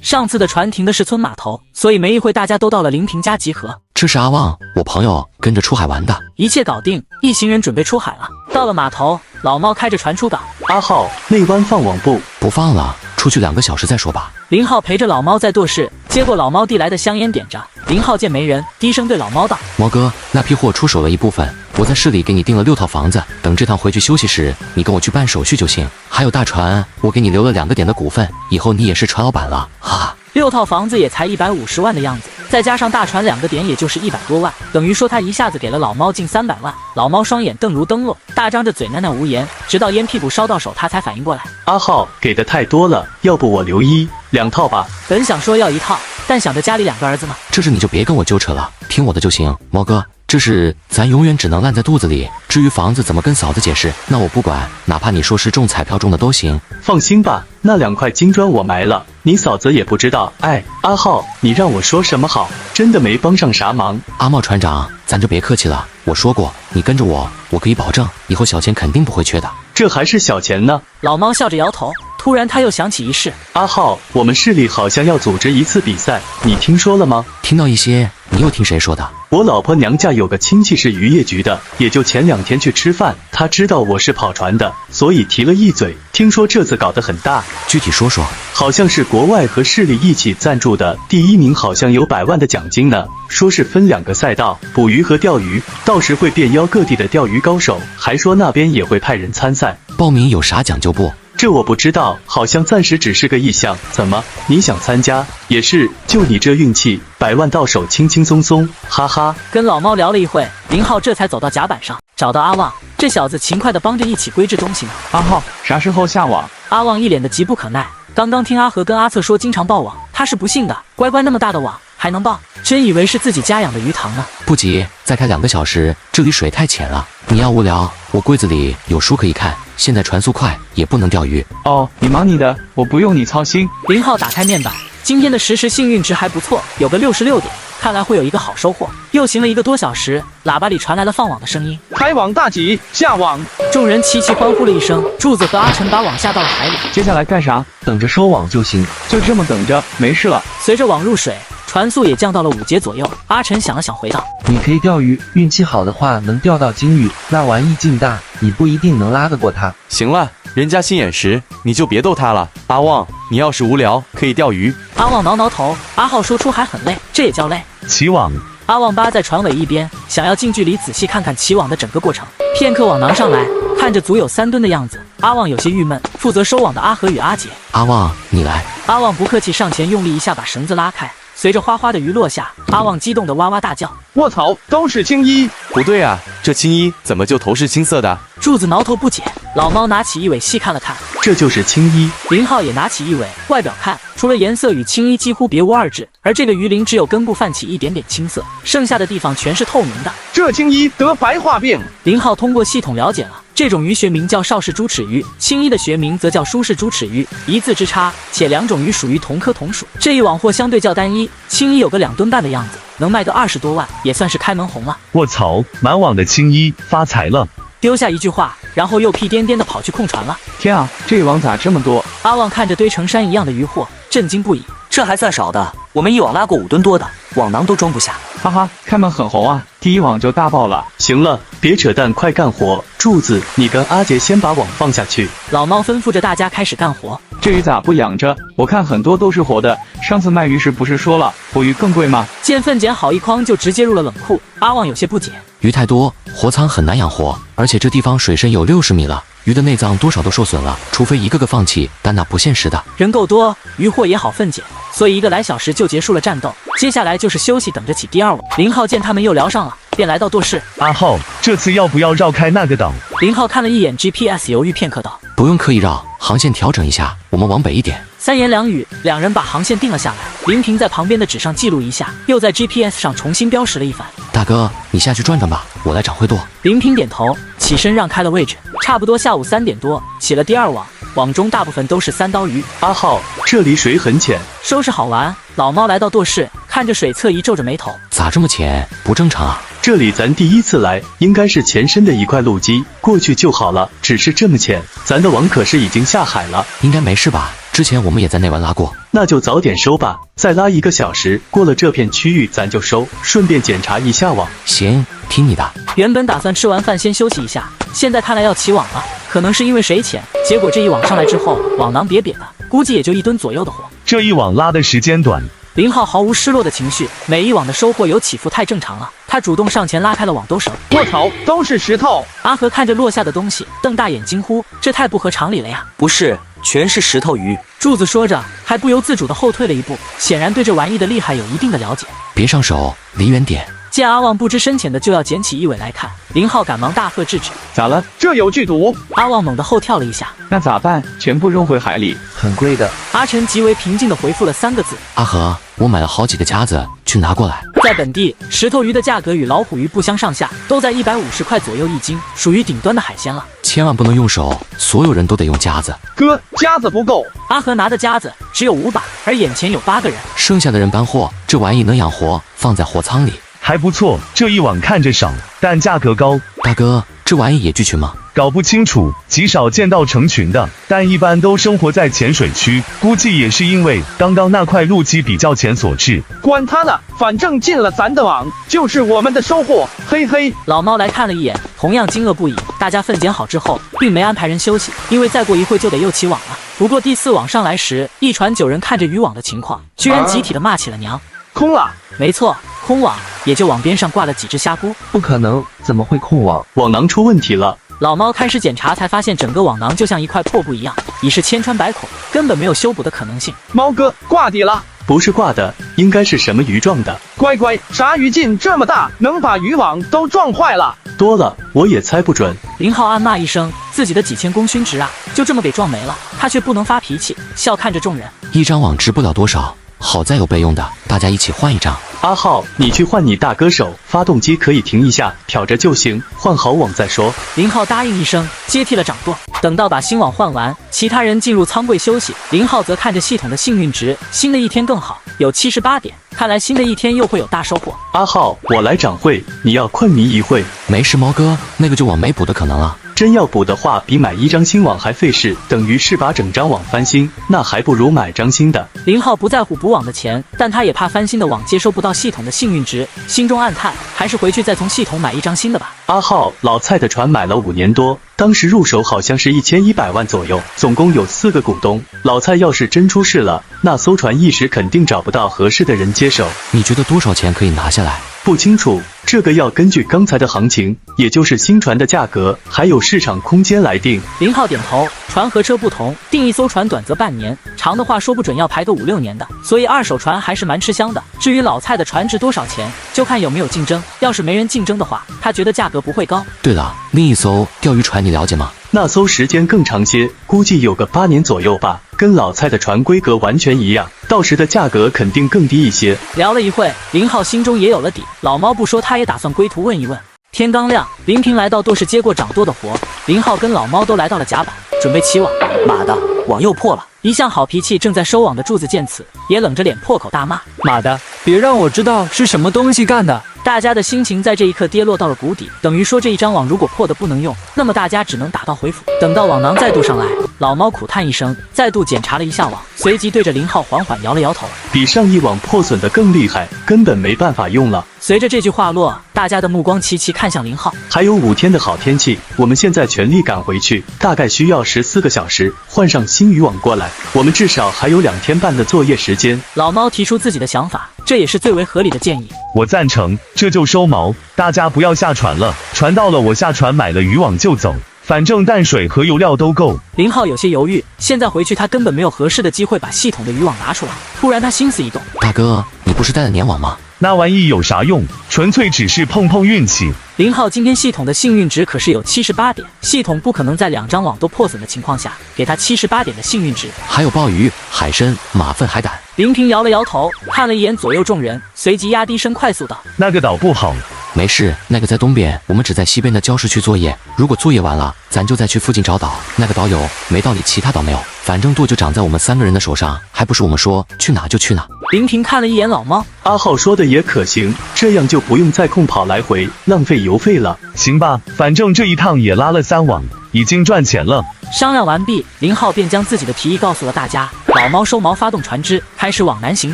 上次的船停的是村码头，所以没一会大家都到了林平家集合。这是阿旺，我朋友跟着出海玩的。一切搞定，一行人准备出海了。到了码头，老猫开着船出港。阿浩，内湾放网不？不放了，出去2个小时再说吧。林浩陪着老猫在舵室，接过老猫递来的香烟点着。林浩见没人，低声对老猫道：毛哥，那批货出手了一部分，我在市里给你订了6套房子，等这趟回去休息时，你跟我去办手续就行。还有大船，我给你留了2个点的股份，以后你也是船老板了，哈。6套房子也才150万的样子，再加上大船2个点，也就是100多万，等于说他一下子给了老猫近300万。老猫双眼瞪如灯笼，大张着嘴喃喃无言，直到烟屁股烧到手，他才反应过来。阿浩给的太多了，要不我留2套吧。本想说要1套，但想着家里2个儿子嘛，这事你就别跟我纠扯了，听我的就行。毛哥，这事咱永远只能烂在肚子里。至于房子怎么跟嫂子解释，那我不管，哪怕你说是中彩票中的都行。放心吧，那2块金砖我埋了，你嫂子也不知道。哎，阿浩，你让我说什么好？真的没帮上啥忙。阿茂船长，咱就别客气了。我说过，你跟着我，我可以保证，以后小钱肯定不会缺的。这还是小钱呢。老猫笑着摇头。突然他又想起一事。阿浩，我们市里好像要组织一次比赛，你听说了吗？听到一些。你又听谁说的？我老婆娘家有个亲戚是渔业局的，也就前2天去吃饭，他知道我是跑船的，所以提了一嘴。听说这次搞得很大，具体说说。好像是国外和市里一起赞助的，第1名好像有100万的奖金呢。说是分2个赛道，捕鱼和钓鱼，到时会遍邀各地的钓鱼高手，还说那边也会派人参赛。报名有啥讲究不？这我不知道，好像暂时只是个意向。怎么，你想参加？也是，就你这运气，100万到手轻轻松松，哈哈。跟老猫聊了一会，林浩这才走到甲板上，找到阿旺，这小子勤快地帮着一起归置东西呢。阿浩，啥时候下网？阿旺一脸的急不可耐。刚刚听阿和跟阿策说经常爆网，他是不信的。乖乖那么大的网还能爆，真以为是自己家养的鱼塘呢。不急，再开2个小时，这里水太浅了。你要无聊，我柜子里有书可以看。现在船速快，也不能钓鱼。哦，你忙你的，我不用你操心。林浩打开面板，今天的实时幸运值还不错，有个66点，看来会有一个好收获。又行了1个多小时，喇叭里传来了放网的声音。开网大吉，下网！众人齐齐欢呼了一声。柱子和阿成把网下到了海里。接下来干啥？等着收网就行。就这么等着，没事了。随着网入水，船速也降到了5节左右。阿成想了想，回道：你可以钓鱼，运气好的话能钓到金鱼，那玩意劲大，你不一定能拉得过它。行了，人家心眼实，你就别逗他了。阿旺，你要是无聊，可以钓鱼。阿旺挠挠头。阿浩说出还很累，这也叫累？起网。阿旺扒在船尾一边，想要近距离仔细看看起网的整个过程。片刻，网囊上来，看着足有3吨的样子。阿旺有些郁闷。负责收网的阿和与阿杰。阿旺，你来。阿旺不客气，上前用力一下把绳子拉开。随着哗哗的鱼落下，阿旺激动的哇哇大叫：卧槽，都是青衣！不对啊，这青衣怎么就头是青色的？柱子挠头不解。老猫拿起一尾细看了看，这就是青衣。林浩也拿起一尾，外表看，除了颜色与青衣几乎别无二致，而这个鱼鳞只有根部泛起一点点青色，剩下的地方全是透明的。这青衣得白化病。林浩通过系统了解了，这种鱼学名叫邵氏猪齿鱼，青衣的学名则叫舒氏猪齿鱼，一字之差，且2种鱼属于同科同属。这一网货相对较单一，青衣有个2吨半的样子，能卖个20多万，也算是开门红了。卧槽，满网的青衣，发财了！丢下一句话，然后又屁颠颠的跑去控船了。天啊，这一网咋这么多？阿旺看着堆成山一样的鱼货，震惊不已。这还算少的，我们一网拉过5吨多的，网囊都装不下。哈哈，开门很红啊，第1网就大爆了。行了，别扯淡，快干活。柱子，你跟阿杰先把网放下去。老猫吩咐着大家开始干活。这鱼咋不养着？我看很多都是活的。上次卖鱼时不是说了，活鱼更贵吗？见粪捡好一筐就直接入了冷库，阿旺有些不解。鱼太多，活仓很难养活，而且这地方水深有60米了，鱼的内脏多少都受损了，除非一个个放弃，但那不现实的。人够多，鱼货也好分拣，所以1个来小时就结束了战斗。接下来就是休息，等着起第2网。林浩见他们又聊上了，便来到舵室。阿浩，这次要不要绕开那个岛？林浩看了一眼 GPS， 犹豫片刻道：不用刻意绕，航线调整一下，我们往北一点。3言2语，2人把航线定了下来。林平在旁边的纸上记录一下，又在 GPS 上重新标识了一番。大哥，你下去转转吧，我来掌会舵。林平点头，起身让开了位置。差不多下午3点多，起了第2网，网中大部分都是3刀鱼。阿浩，这里水很浅，收拾好玩，老猫来到舵室，看着水侧移皱着眉头，咋这么浅？不正常啊！这里咱第一次来，应该是前身的一块路基，过去就好了。只是这么浅，咱的网可是已经下海了，应该没事吧？之前我们也在内湾拉过，那就早点收吧，再拉1个小时，过了这片区域咱就收，顺便检查一下网。行，听你的。原本打算吃完饭先休息一下，现在看来要起网了，可能是因为水浅，结果这一网上来之后，网囊瘪瘪的，估计也就1吨左右的活。这一网拉的时间短。林浩毫无失落的情绪，每一网的收获有起伏太正常了。他主动上前拉开了网兜绳。我操，都是石头！阿和看着落下的东西，瞪大眼惊呼：“这太不合常理了呀！”不是，全是石头鱼。柱子说着，还不由自主地后退了一步，显然对这玩意的厉害有一定的了解。别上手，离远点。见阿旺不知深浅的就要捡起一尾来看，林浩赶忙大喝制止。咋了？这有剧毒！阿旺猛地后跳了一下。那咋办？全部扔回海里，很贵的。阿晨极为平静地回复了3个字：阿和，我买了好几个夹子，去拿过来。在本地，石头鱼的价格与老虎鱼不相上下，都在150块左右1斤，属于顶端的海鲜了。千万不能用手，所有人都得用夹子。哥，夹子不够。阿和拿的夹子只有5把，而眼前有8个人，剩下的人搬货，这玩意能养活，放在货仓里。还不错，这一网看着少，但价格高。大哥，这玩意也聚群吗？搞不清楚，极少见到成群的，但一般都生活在浅水区，估计也是因为刚刚那块路基比较浅所致。管他呢，反正进了咱的网，就是我们的收获，嘿嘿。老猫来看了一眼，同样惊愕不已。大家分拣好之后，并没安排人休息，因为再过一会就得又起网了。不过第4网上来时，一船9人看着渔网的情况，居然集体的骂起了娘。空了。没错，空网，也就网边上挂了几只虾蛄。不可能，怎么会空网？网囊出问题了。老猫开始检查，才发现整个网囊就像一块破布一样，已是千疮百孔，根本没有修补的可能性。猫哥挂底了。不是挂的，应该是什么鱼撞的。乖乖，啥鱼劲这么大，能把渔网都撞坏了？多了，我也猜不准。林浩暗骂一声，自己的几千功勋值啊，就这么给撞没了。他却不能发脾气，笑看着众人。一张网值不了多少，好在有备用的，大家一起换一张。阿浩，你去换你大哥手，发动机可以停一下，挑着就行，换好网再说。林浩答应一声，接替了掌舵。等到把新网换完，其他人进入仓柜休息，林浩则看着系统的幸运值，新的一天更好，有78点，看来新的一天又会有大收获。阿浩，我来掌会，你要困迷一会。没事，猫哥，那个旧网没补的可能啊。真要补的话，比买1张新网还费事，等于是把整张网翻新，那还不如买张新的。林浩不在乎补网的钱，但他也怕翻新的网接收不到系统的幸运值，心中暗叹，还是回去再从系统买1张新的吧。阿浩，老蔡的船买了5年多，当时入手好像是1100万左右，总共有4个股东。老蔡要是真出事了，那艘船一时肯定找不到合适的人接手。你觉得多少钱可以拿下来？不清楚，这个要根据刚才的行情，也就是新船的价格，还有市场空间来定。林浩点头，船和车不同，订一艘船短则半年，长的话说不准要排个5、6年的，所以二手船还是蛮吃香的。至于老蔡的船值多少钱，就看有没有竞争，要是没人竞争的话，他觉得价格不会高。对了，另一艘钓鱼船你了解吗？那艘时间更长些，估计有个8年左右吧，跟老蔡的船规格完全一样，到时的价格肯定更低一些。聊了一会，林浩心中也有了底，老猫不说，他也打算归途问一问。天刚亮，林平来到舵室接过掌舵的活，林浩跟老猫都来到了甲板，准备起网。妈的，网又破了！一向好脾气正在收网的柱子见此，也冷着脸破口大骂：妈的，别让我知道是什么东西干的！大家的心情在这一刻跌落到了谷底，等于说这一张网如果破的不能用，那么大家只能打道回府。等到网囊再度上来，老猫苦叹一声，再度检查了一下网，随即对着林浩缓缓摇了摇头，比上一网破损的更厉害，根本没办法用了。随着这句话落，大家的目光齐齐看向林浩。还有5天的好天气，我们现在全力赶回去，大概需要14个小时换上新渔网过来，我们至少还有2天半的作业时间。老猫提出自己的想法，这也是最为合理的建议。我赞成，这就收锚，大家不要下船了，船到了我下船买了渔网就走，反正淡水和油料都够。林浩有些犹豫，现在回去他根本没有合适的机会把系统的渔网拿出来。突然他心思一动，大哥，你不是带了粘网吗？那玩意有啥用？纯粹只是碰碰运气。林浩今天系统的幸运值可是有78点，系统不可能在2张网都破损的情况下给他78点的幸运值。还有鲍鱼、海参、马粪、海胆。林平摇了摇头，看了一眼左右众人，随即压低声快速道：那个岛不好，没事，那个在东边，我们只在西边的礁石区作业。如果作业完了，咱就再去附近找岛。那个岛有，没道理其他岛没有。反正舵就长在我们3个人的手上，还不是我们说去哪就去哪。林平看了一眼老猫，阿浩说的也可行，这样就不用再空跑来回，浪费油费了。行吧，反正这一趟也拉了3网，已经赚钱了。商量完毕，林浩便将自己的提议告诉了大家。老猫收锚，发动船只，开始往南行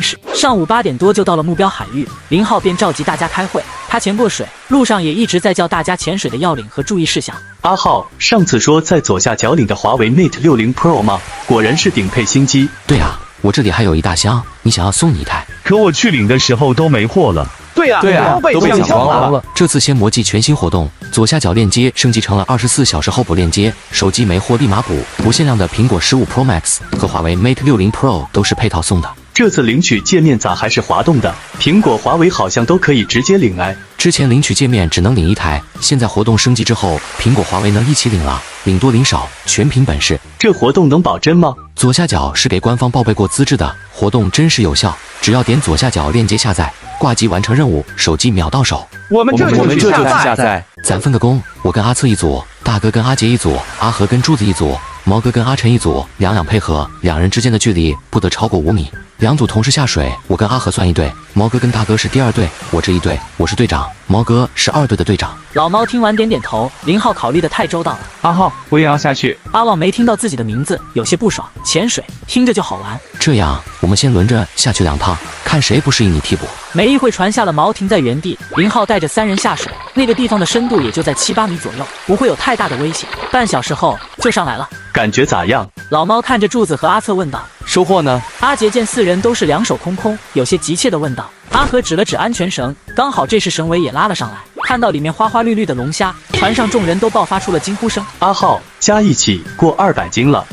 驶。上午8点多就到了目标海域，林浩便召集大家开会。他潜过水，路上也一直在教大家潜水的要领和注意事项。阿浩，上次说在左下角领的华为 Mate 60 Pro 吗？果然是顶配新机。对啊，我这里还有一大箱，你想要送你一台？可我去领的时候都没货了。对啊，都被抢光了。这次仙魔季全新活动，左下角链接升级成了24小时候补链接，手机没货立马补。不限量的苹果15 Pro Max 和华为 Mate 60 Pro 都是配套送的。这次领取界面咋还是滑动的？苹果、华为好像都可以直接领哎。之前领取界面只能领一台，现在活动升级之后，苹果、华为能一起领了，领多领少，全凭本事。这活动能保真吗？左下角是给官方报备过资质的，活动真实有效，只要点左下角链接下载，挂机完成任务，手机秒到手。我们这就去下载。咱分个工，我跟阿策一组，大哥跟阿杰一组，阿和跟柱子一组，毛哥跟阿晨一组，两配合，2人之间的距离不得超过5米。2组同时下水，我跟阿和算一队，毛哥跟大哥是第2队，我这一队，我是队长，毛哥是2队的队长。老猫听完点点头，林浩考虑的太周到了。阿浩，我也要下去。阿旺没听到自己的名字，有些不爽。潜水听着就好玩，这样我们先轮着下去2趟，看谁不适应你替补。没一会船下了锚，停在原地。林浩带着3人下水，那个地方的深度也就在7、8米左右，不会有太大的危险。半小时后就上来了，感觉咋样？老猫看着柱子和阿策问道。收获呢？阿杰见4人都是2手空空，有些急切地问道。阿和指了指安全绳，刚好这时绳尾也拉了上来，看到里面花花绿绿的龙虾，船上众人都爆发出了惊呼声。阿浩，加一起过200斤了。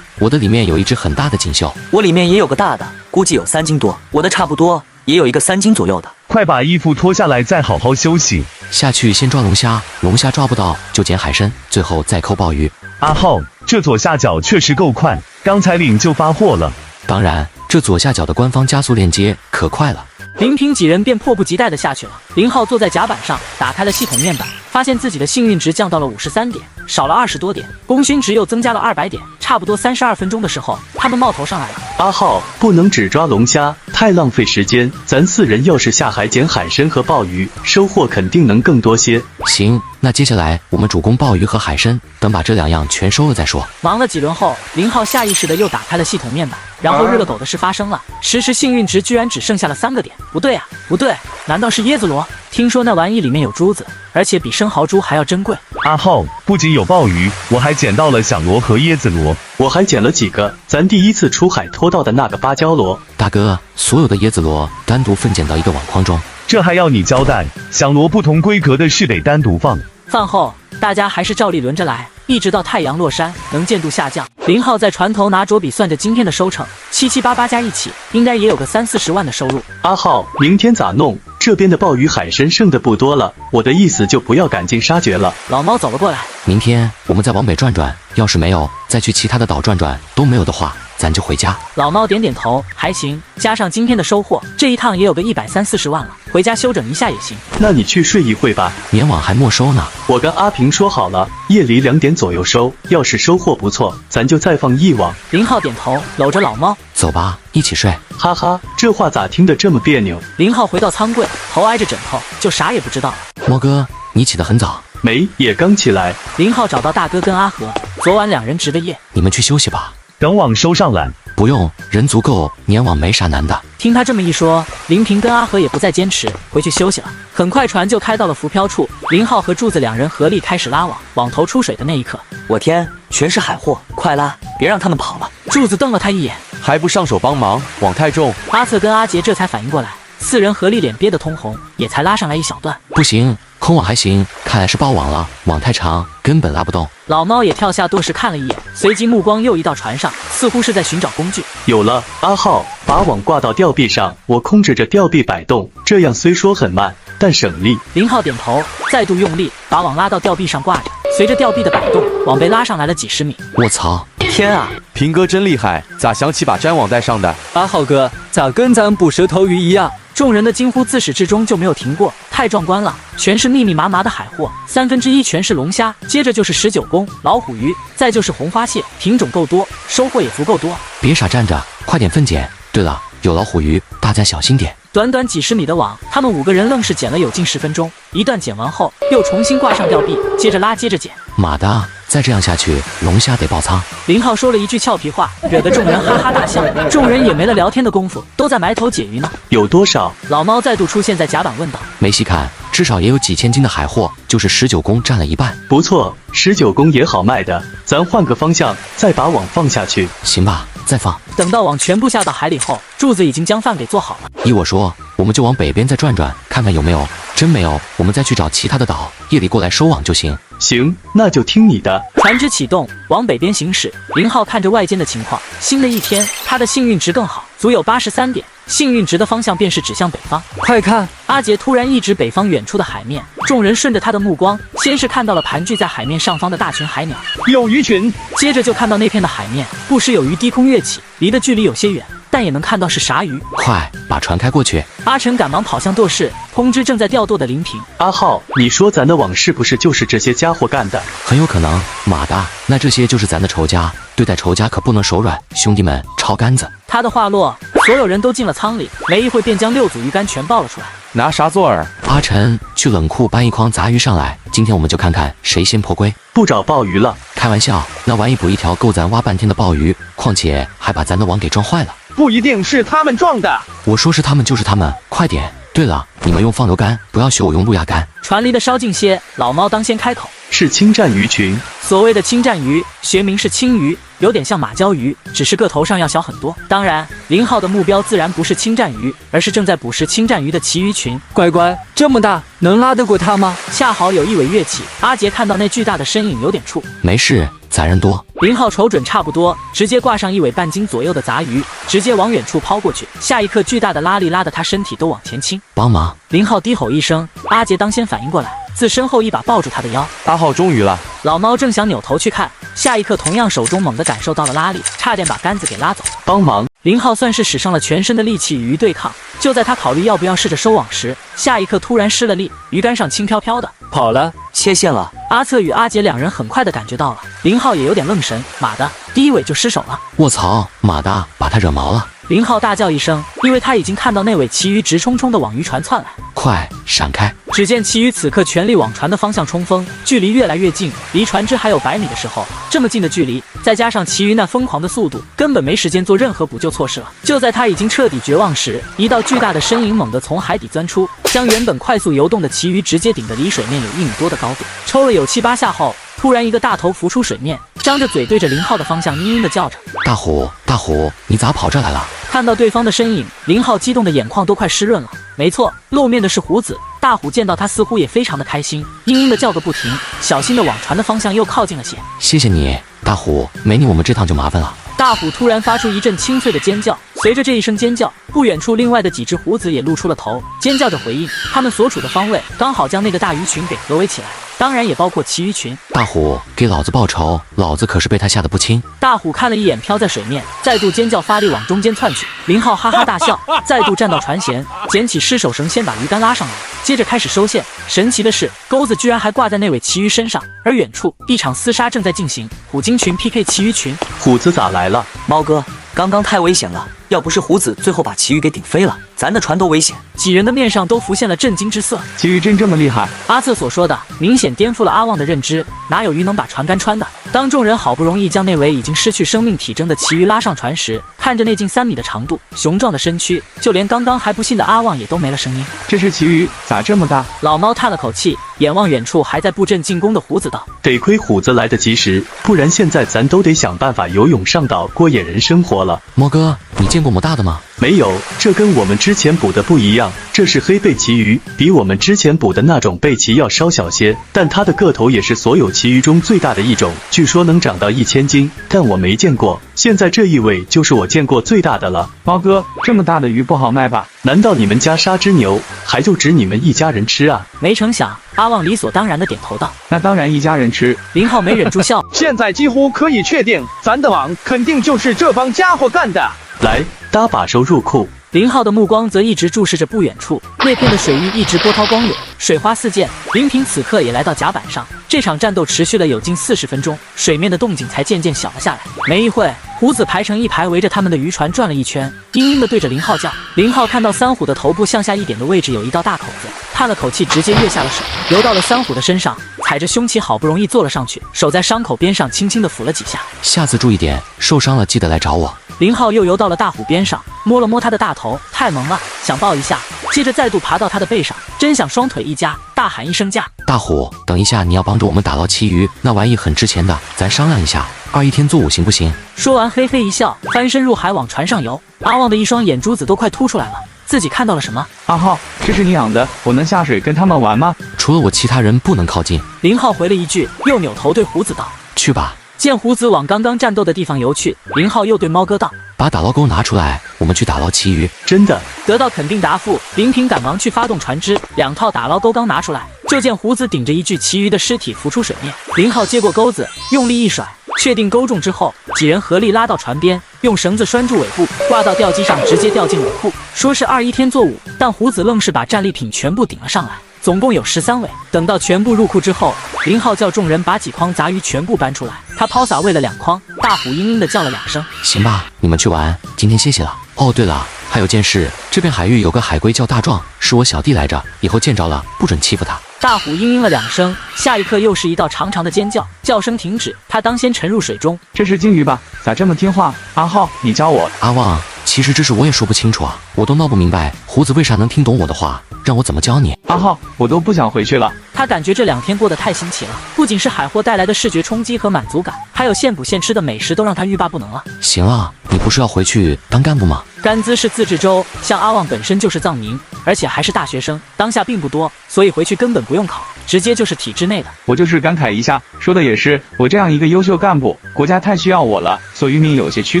我的里面有一只很大的锦绣，我里面也有个大的，估计有3斤多，我的差不多也有一个3斤左右的。快把衣服脱下来，再好好休息。下去先抓龙虾，龙虾抓不到就捡海参，最后再扣鲍鱼。阿浩，这左下角确实够快，刚才领就发货了。当然，这左下角的官方加速链接可快了。林平几人便迫不及待地下去了。林浩坐在甲板上，打开了系统面板，发现自己的幸运值降到了53点，少了20多点，功勋值又增加了200点。差不多32分钟的时候，他们冒头上来了。阿浩，不能只抓龙虾，太浪费时间。咱4人要是下海捡海参和鲍鱼，收获肯定能更多些。行，那接下来我们主攻鲍鱼和海参，等把这2样全收了再说。忙了几轮后，林浩下意识的又打开了系统面板，然后日了狗的事发生了，实时幸运值居然只剩下了3个点。不对啊，不对，难道是椰子螺？听说那玩意里面有珠子，而且比生蚝珠还要珍贵。阿浩，不仅有鲍鱼，我还捡到了响螺和椰子螺，我还捡了几个咱第一次出海拖到的那个芭蕉螺。大哥，所有的椰子螺单独分拣到一个网筐中，这还要你交代？响螺不同规格的是得单独放。饭后，大家还是照例轮着来，一直到太阳落山，能见度下降。林浩在船头拿着笔算着今天的收成，7、7、8、8加一起，应该也有个30、40万的收入。阿浩，明天咋弄？这边的鲍鱼海参剩的不多了，我的意思就不要赶尽杀绝了。老猫走了过来，明天我们再往北转转，要是没有，再去其他的岛转转，都没有的话，咱就回家。老猫点点头，还行，加上今天的收获，这一趟也有个130、40万了，回家休整一下也行。那你去睡一会吧，年网还没收呢。我跟阿平说好了，夜里2点左右收，要是收获不错，咱就再放1网。林浩点头，搂着老猫，走吧，一起睡。哈哈，这话咋听得这么别扭？林浩回到舱柜，头挨着枕头，就啥也不知道了。猫哥，你起得很早。没，也刚起来。林浩找到大哥跟阿和，昨晚2人值的夜。你们去休息吧，等网收上来。不用，人足够，年网没啥难的。听他这么一说，林平跟阿和也不再坚持，回去休息了。很快船就开到了浮漂处，林浩和柱子2人合力开始拉网，网头出水的那一刻，我天，全是海货，快拉，别让他们跑了。柱子瞪了他一眼，还不上手帮忙，网太重。阿策跟阿杰这才反应过来，4人合力脸憋得通红，也才拉上来一小段。不行，空网还行，看来是爆网了，网太长，根本拉不动。老猫也跳下舵时看了一眼，随即目光又移到船上，似乎是在寻找工具。有了，阿浩，把网挂到吊臂上，我控制着吊臂摆动，这样虽说很慢，但省力。林浩点头，再度用力把网拉到吊臂上挂着，随着吊臂的摆动，网被拉上来了几10米。我操！天啊，平哥真厉害，咋想起把粘网带上的？阿浩哥，咋跟咱捕蛇头鱼一样？众人的惊呼自始至终就没有停过，太壮观了！全是密密麻麻的海货，1/3全是龙虾，接着就是19公、老虎鱼，再就是红花蟹，品种够多，收获也足够多。别傻站着，快点分拣。对了，有老虎鱼，大家小心点。短短几十米的网，他们5个人愣是捡了有近10分钟。一段捡完后，又重新挂上吊臂，接着拉，接着捡。妈的，再这样下去，龙虾得爆仓。林浩说了一句俏皮话，惹得众人哈哈大笑。众人也没了聊天的功夫，都在埋头解鱼呢。有多少？老猫再度出现在甲板问道。没细看，至少也有几千斤的海货，就是19公占了一半。不错，19公也好卖的，咱换个方向，再把网放下去。行吧，再放。等到网全部下到海里后，柱子已经将饭给做好了。依我说，我们就往北边再转转，看看有没有。真没有，我们再去找其他的岛，夜里过来收网就行。行，那就听你的。船只启动，往北边行驶。林浩看着外间的情况，新的一天，他的幸运值更好，足有83点。幸运值的方向便是指向北方。快看！阿杰突然一指北方远处的海面，众人顺着他的目光，先是看到了盘踞在海面上方的大群海鸟，有鱼群。接着就看到那片的海面，不时有鱼低空跃起，离的距离有些远，但也能看到是啥鱼。快把船开过去！阿成赶忙跑向舵室，通知正在调舵的林平。阿浩，你说咱的网是不是就是这些家伙干的？很有可能。马大，那这些就是咱的仇家，对待仇家可不能手软，兄弟们抄杆子。他的话落，所有人都进了舱里，没一会便将6组鱼竿全爆了出来。拿啥做饵？阿晨，去冷库搬一筐杂鱼上来，今天我们就看看谁先破龟。不找鲍鱼了？开玩笑，那万一捕一条够咱挖半天的鲍鱼，况且还把咱的网给撞坏了。不一定是他们撞的。我说是他们就是他们，快点！对了，你们用放流竿，不要学我用路亚竿。船离得稍近些，老猫当先开口。是侵占鱼群。所谓的侵占鱼，学名是青鱼，有点像马鲛鱼，只是个头上要小很多。当然，林浩的目标自然不是侵占鱼，而是正在捕食侵占鱼的其余群。乖乖，这么大，能拉得过它吗？恰好有一尾跃起，阿杰看到那巨大的身影有点怵。没事，咱人多。林浩瞅准差不多，直接挂上一尾半斤左右的杂鱼，直接往远处抛过去。下一刻，巨大的拉力拉得他身体都往前倾。帮忙！林浩低吼一声，阿杰当先反应过来，自身后一把抱住他的腰。阿浩终于了。老猫正想扭头去看，下一刻同样手中猛地感受到了拉力，差点把杆子给拉走。帮忙！林浩算是使上了全身的力气与鱼对抗。就在他考虑要不要试着收网时，下一刻突然失了力，鱼竿上轻飘飘的跑了，切线了。阿策与阿杰两人很快的感觉到了，林浩也有点愣神，妈的，第一尾就失手了。卧槽，马大把他惹毛了。林浩大叫一声，因为他已经看到那尾旗鱼直冲冲的往渔船窜来。快闪开！只见旗鱼此刻全力往船的方向冲锋，距离越来越近，离船只还有100米的时候，这么近的距离，再加上旗鱼那疯狂的速度，根本没时间做任何补救措施了。就在他已经彻底绝望时，一道巨大的身影猛地从海底钻出，将原本快速游动的旗鱼直接顶得离水面有1米多的高度。抽了有7、8下后，突然一个大头浮出水面，张着嘴对着林浩的方向嘤嘤的叫着：“大虎，大虎，你咋跑这来了？”看到对方的身影，林浩激动的眼眶都快湿润了。没错，露面的是虎子。大虎见到他似乎也非常的开心，嘤嘤的叫个不停，小心的往船的方向又靠近了些。谢谢你，大虎，没你我们这趟就麻烦了。大虎突然发出一阵清脆的尖叫，随着这一声尖叫，不远处另外的几只虎子也露出了头，尖叫着回应。他们所处的方位刚好将那个大鱼群给合围起来，当然也包括其鱼群。大虎，给老子报仇！老子可是被他吓得不轻。大虎看了一眼飘在水面，再度尖叫发力往中间窜去。林浩哈哈大笑，再度站到船舷，捡起失手绳，先把鱼竿拉上来，接着开始收线。神奇的是，钩子居然还挂在那尾旗鱼身上，而远处一场厮杀正在进行，虎鲸群 PK 旗鱼群。虎子咋来了？猫哥，刚刚太危险了，要不是虎子最后把旗鱼给顶飞了，咱的船都危险。几人的面上都浮现了震惊之色。旗鱼真这么厉害？阿策所说的明显颠覆了阿旺的认知，哪有鱼能把船竿穿的？当众人好不容易将那尾已经失去生命体征的旗鱼拉上船时，看着那近3米的长度、雄壮的身躯，就连刚刚还不信的阿旺也都没了声音。这是旗鱼，咋这么大？老猫叹了口气，眼望远处还在布阵进攻的虎子道：“得亏虎子来得及时，不然现在咱都得想办法游泳上岛过野人生活了。”猫哥，你见过么大的吗？没有，这跟我们之前捕的不一样，这是黑背旗鱼，比我们之前捕的那种背鳍要稍小些，但它的个头也是所有旗鱼中最大的一种，据说能长到1000斤，但我没见过。现在这一尾就是我见过最大的了。猫哥，这么大的鱼不好卖吧？难道你们家杀只牛，还就指你们一家人吃啊？没成想，阿旺理所当然的点头道：“那当然一家人吃。”林浩没忍住笑，现在几乎可以确定，咱的网肯定就是这帮家伙干的。来，搭把手入库。林浩的目光则一直注视着不远处那片的水域，一直波涛光涌，水花四溅。林平此刻也来到甲板上，这场战斗持续了有近40分钟，水面的动静才渐渐小了下来。没一会，胡子排成一排围着他们的渔船转了一圈，嘤嘤地对着林浩叫。林浩看到三虎的头部向下一点的位置有一道大口子，叹了口气，直接跃下了水，游到了三虎的身上，踩着胸鳍好不容易坐了上去，手在伤口边上轻轻地抚了几下。下次注意点，受伤了记得来找我。林浩又游到了大虎边上，摸了摸他的大头，太萌了，想抱一下。接着再度爬到他的背上，真想双腿一夹，大喊一声驾！大虎，等一下你要帮着我们打捞旗鱼，那玩意很值钱的，咱商量一下，21天做5行不行？说完嘿嘿一笑，翻身入海往船上游。阿旺的一双眼珠子都快凸出来了，自己看到了什么？阿浩，这是你养的，我能下水跟他们玩吗？除了我，其他人不能靠近。林浩回了一句，又扭头对胡子道：去吧。见胡子往刚刚战斗的地方游去，林浩又对猫哥道：把打捞钩拿出来，我们去打捞旗鱼。真的。得到肯定答复，林平赶忙去发动船只，2套打捞钩刚拿出来，就见胡子顶着一具其余的尸体浮出水面。林浩接过钩子，用力一甩，确定钩中之后，几人合力拉到船边，用绳子拴住尾部，挂到吊机上，直接吊进尾库。说是21天做5，但胡子愣是把战利品全部顶了上来。总共有13尾。等到全部入库之后，林浩叫众人把几筐杂鱼全部搬出来，他抛洒喂了2筐。大虎嘤嘤的叫了2声。行吧，你们去玩，今天歇歇了。哦，对了，还有件事，这片海域有个海龟叫大壮，是我小弟来着，以后见着了不准欺负他。大虎嘤嘤了2声，下一刻又是一道长长的尖叫，叫声停止，他当先沉入水中。这是鲸鱼吧？咋这么听话？阿浩，你教我。阿旺，其实这事我也说不清楚啊，我都闹不明白，胡子为啥能听懂我的话，让我怎么教你？阿浩，我都不想回去了。他感觉这2天过得太新奇了，不仅是海货带来的视觉冲击和满足感，还有现捕现吃的美食都让他欲罢不能了。行啊，你不是要回去当干部吗？甘孜是自治州，像阿旺本身就是藏民，而且还是大学生，当下并不多，所以回去根本不用考，直接就是体制内的。我就是感慨一下，说的也是，我这样一个优秀干部，国家太需要我了，所渔民有些屈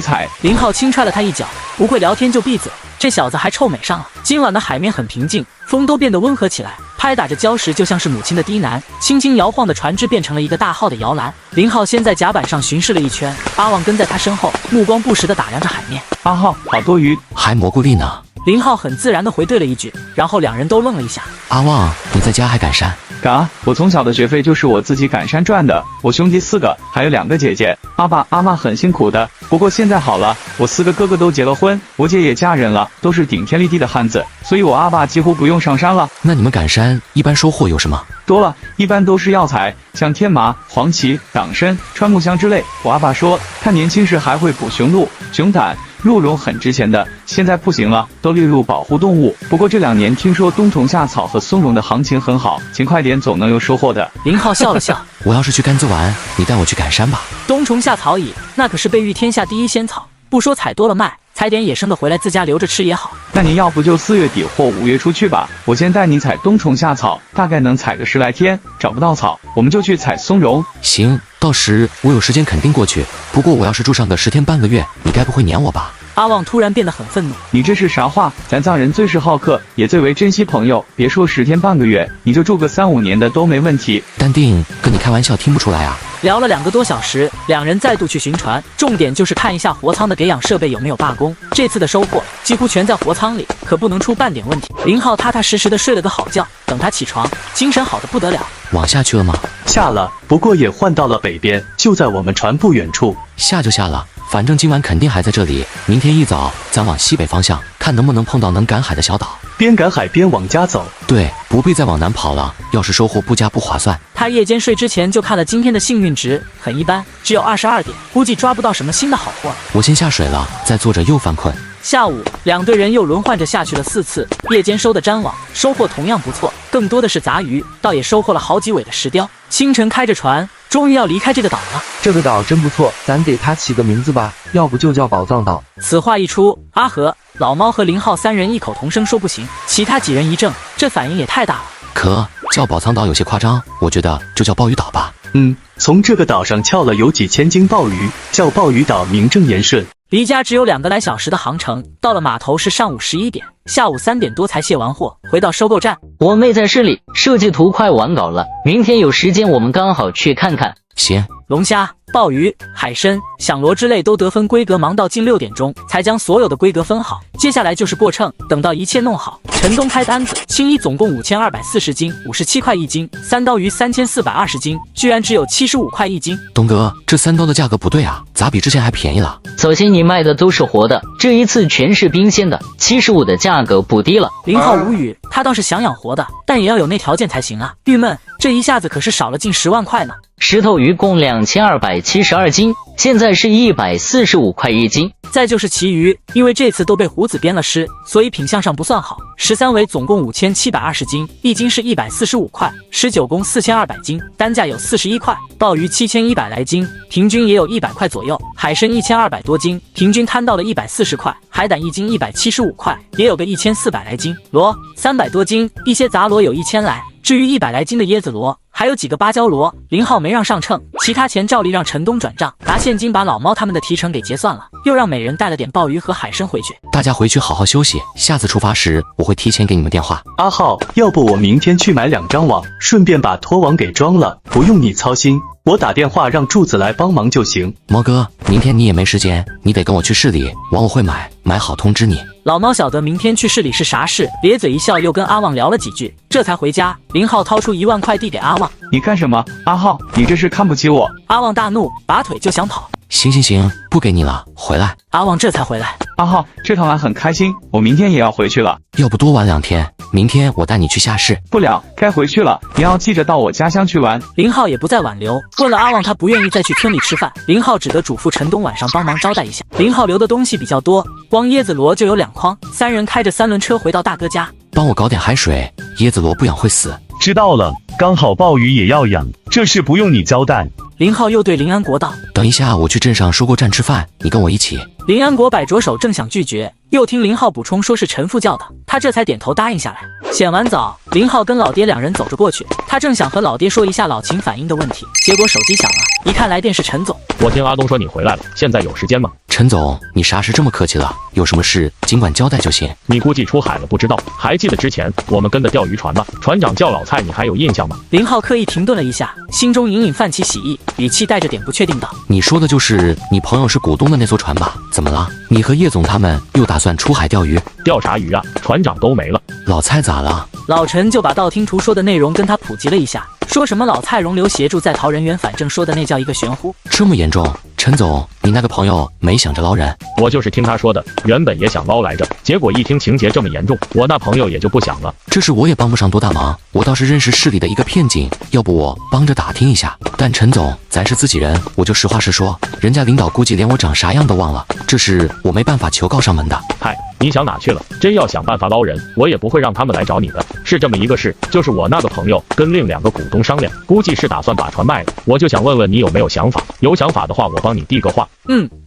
才。林浩轻踹了他一脚，不会聊天就闭嘴。这小子还臭美上了。今晚的海面很平静，风都变得温和起来，拍打着礁石，就像是母亲的低喃。轻轻摇晃的船只变成了一个大号的摇篮。林浩先在甲板上巡视了一圈，阿旺跟在他身后，目光不时地打量着海面。阿浩，好多鱼，还蘑菇粒呢。林浩很自然地回对了一句，然后2人都愣了一下。阿旺，你在家还赶山？赶啊！我从小的学费就是我自己赶山赚的。我兄弟4个，还有2个姐姐。阿爸阿妈很辛苦的，不过现在好了，我4个哥哥都结了婚，我姐也嫁人了，都是顶天立地的汉子，所以我阿爸几乎不用上山了。那你们赶山一般收获有什么？多了，一般都是药材，像天麻、黄芪、党参、川木香之类。我阿爸说，他年轻时还会捕雄鹿、熊胆。鹿茸很值钱的，现在不行了，都列入保护动物。不过这2年听说冬虫夏草和松茸的行情很好，勤快点总能有收获的。林浩笑了笑，我要是去甘孜玩，你带我去赶山吧。冬虫夏草蚁，那可是被誉天下第一仙草，不说采多了卖，采点野生的回来自家留着吃也好。那你要不就4月底或5月初去吧，我先带你采冬虫夏草，大概能采个10来天，找不到草，我们就去采松茸。行，到时我有时间肯定过去，不过我要是住上个10天半个月，你该不会撵我吧？阿旺突然变得很愤怒，你这是啥话？咱藏人最是好客，也最为珍惜朋友，别说10天半个月，你就住个3、5年的都没问题。淡定，跟你开玩笑听不出来啊。聊了2个多小时，2人再度去巡船，重点就是看一下活舱的给养设备有没有罢工。这次的收获几乎全在活舱里，可不能出半点问题。林浩踏踏实实的睡了个好觉，等他起床，精神好的不得了。往下去了吗？下了，不过也换到了北边，就在我们船不远处。下就下了，反正今晚肯定还在这里。明天一早咱往西北方向，看能不能碰到能赶海的小岛。边赶海边往家走。对，不必再往南跑了，要是收获不佳不划算。他夜间睡之前就看了今天的幸运值，很一般，只有22点，估计抓不到什么新的好货。我先下水了，再坐着又犯困。下午2队人又轮换着下去了4次，夜间收的粘网收获同样不错，更多的是杂鱼，倒也收获了好几尾的石雕。清晨开着船，终于要离开这个岛了。这个岛真不错，咱给它起个名字吧，要不就叫宝藏岛。此话一出，阿和、老猫和林浩3人异口同声说不行，其他几人一怔，这反应也太大了。可叫宝藏岛有些夸张，我觉得就叫鲍鱼岛吧。从这个岛上撬了有几千斤鲍鱼，叫鲍鱼岛名正言顺。离家只有2个来小时的航程，到了码头是上午11点，下午3点多才卸完货，回到收购站。我妹在市里设计图快完稿了，明天有时间我们刚好去看看。行。龙虾、鲍鱼、海参、响螺之类都得分规格，忙到近6点钟才将所有的规格分好。接下来就是过秤，等到一切弄好，陈东开单子，青衣总共5240斤，57块一斤；三刀鱼3420斤，居然只有75块一斤。东哥，这3刀的价格不对啊，咋比之前还便宜了？首先你卖的都是活的，这一次全是冰鲜的，75的价格不低了。林浩无语，他倒是想养活的，但也要有那条件才行啊。郁闷，这一下子可是少了近10万块呢。石头鱼共2272斤，现在是145块一斤。再就是旗鱼，因为这次都被胡子编了尸，所以品相上不算好。13尾总共5720斤，一斤是145块；19公4200斤，单价有41块；鲍鱼7100来斤，平均也有100块左右；海参1200多斤，平均摊到了140块；海胆一斤175块，也有个1400来斤；螺300多斤，一些杂螺有1000来。至于100来斤的椰子螺，还有几个芭蕉螺，林浩没让上秤，其他钱照例让陈东转账，拿现金把老猫他们的提成给结算了，又让每人带了点鲍鱼和海参回去。大家回去好好休息，下次出发时我会提前给你们电话。阿浩，要不我明天去买2张网，顺便把拖网给装了，不用你操心，我打电话让柱子来帮忙就行。毛哥，明天你也没时间，你得跟我去市里，网我会买好通知你。老猫晓得明天去市里是啥事，咧嘴一笑，又跟阿旺聊了几句，这才回家。林浩掏出1万块递给阿旺，你干什么？阿浩，你这是看不起我？阿旺大怒，拔腿就想跑。行，不给你了，回来。阿旺这才回来。阿浩，这趟玩很开心，我明天也要回去了。要不多玩2天，明天我带你去下市。不了，该回去了，你要记着到我家乡去玩。林浩也不再挽留，问了阿旺，他不愿意再去村里吃饭。林浩只得嘱咐陈东晚上帮忙招待一下。林浩留的东西比较多，光椰子螺就有2筐，3人开着3轮车回到大哥家。帮我搞点海水，椰子螺不养会死。知道了，刚好鲍鱼也要养，这事不用你交代。林浩又对林安国道：“等一下，我去镇上收购站吃饭，你跟我一起。”林安国摆着手，正想拒绝，又听林浩补充说是陈父叫的，他这才点头答应下来。洗完澡，林浩跟老爹2人走着过去，他正想和老爹说一下老秦反应的问题，结果手机响了，一看来电是陈总。我听阿东说你回来了，现在有时间吗？陈总，你啥时这么客气了？有什么事尽管交代就行。你估计出海了不知道，还记得之前我们跟的钓鱼船吗？船长叫老蔡，你还有印象吗？林浩刻意停顿了一下，心中隐隐泛起喜意，语气带着点不确定道：“你说的就是你朋友是股东的那艘船吧？怎么了？你和叶总他们又打算出海钓鱼？钓啥鱼啊？船长都没了。老蔡咋了？”老陈就把道听途说的内容跟他普及了一下，说什么老蔡容留协助在逃人员，反正说的那叫一个玄乎。这么严重？陈总，你那个朋友没想着捞人？我就是听他说的，原本也想捞来着，结果一听情节这么严重，我那朋友也就不想了。这事我也帮不上多大忙，我倒是认识市里的一个骗警，要不我帮着打听一下。但陈总，咱是自己人，我就实话实说，人家领导估计连我长啥样都忘了，这事我没办法求告上门的。嗨，你想哪去了？真要想办法捞人，我也不会让他们来找你的。是这么一个事，就是我那个朋友跟另2个股东商量，估计是打算把船卖了，我就想问问你有没有想法，有想法的话我帮你递个话。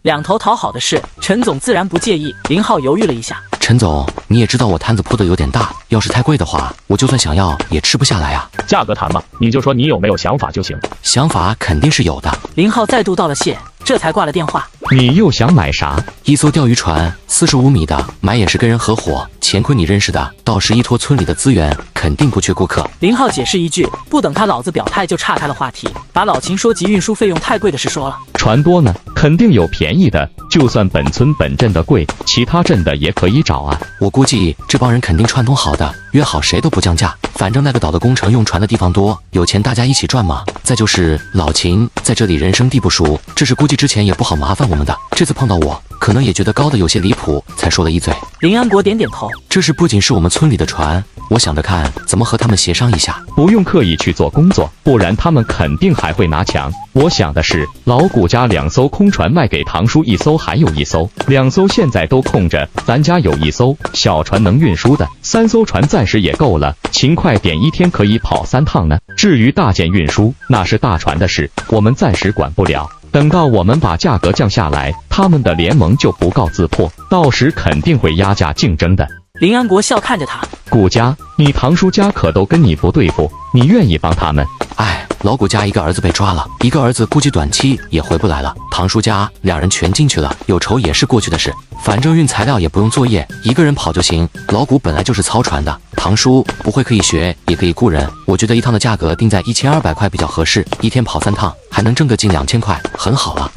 2头讨好的事，陈总自然不介意。林浩犹豫了一下，陈总，你也知道我摊子铺的有点大，要是太贵的话，我就算想要也吃不下来啊。价格谈嘛，你就说你有没有想法就行。想法肯定是有的。林浩再度道了谢，这才挂了电话。你又想买啥？一艘钓鱼船，45米的，买也是跟人合伙，乾坤你认识的，到时依托村里的资源，肯定不缺顾客。林浩解释一句，不等他老子表态就岔开了话题，把老秦说及运输费用太贵的事说了。船多呢，肯定有便宜的，就算本村本镇的贵，其他镇的也可以找啊。我估计这帮人肯定串通好的，约好谁都不降价。反正那个岛的工程用船的地方多，有钱大家一起赚嘛。再就是老秦在这里人生地不熟，这事估计之前也不好麻烦我们的，这次碰到我，可能也觉得高的有些离谱，才说了一嘴。林安国点点头，这事不仅是我们村里的船，我想着看怎么和他们协商一下。不用刻意去做工作，不然他们肯定还会拿墙。我想的是，老谷家2艘空船卖给堂叔1艘，还有1艘，2艘现在都空着，咱家有1艘小船能运输的，3艘船暂时也够了。勤快点，1天可以跑3趟呢。至于大件运输，那是大船的事，我们暂时管不了。等到我们把价格降下来，他们的联盟就不告自破，到时肯定会压价竞争的。林安国笑看着他，谷家，你堂叔家可都跟你不对付，你愿意帮他们？哎，老谷家1个儿子被抓了，1个儿子估计短期也回不来了。堂叔家2人全进去了，有仇也是过去的事。反正运材料也不用作业，1个人跑就行。老谷本来就是操船的，堂叔，不会可以学，也可以雇人。我觉得一趟的价格定在1200块比较合适，一天跑3趟，还能挣个近2000块，很好了。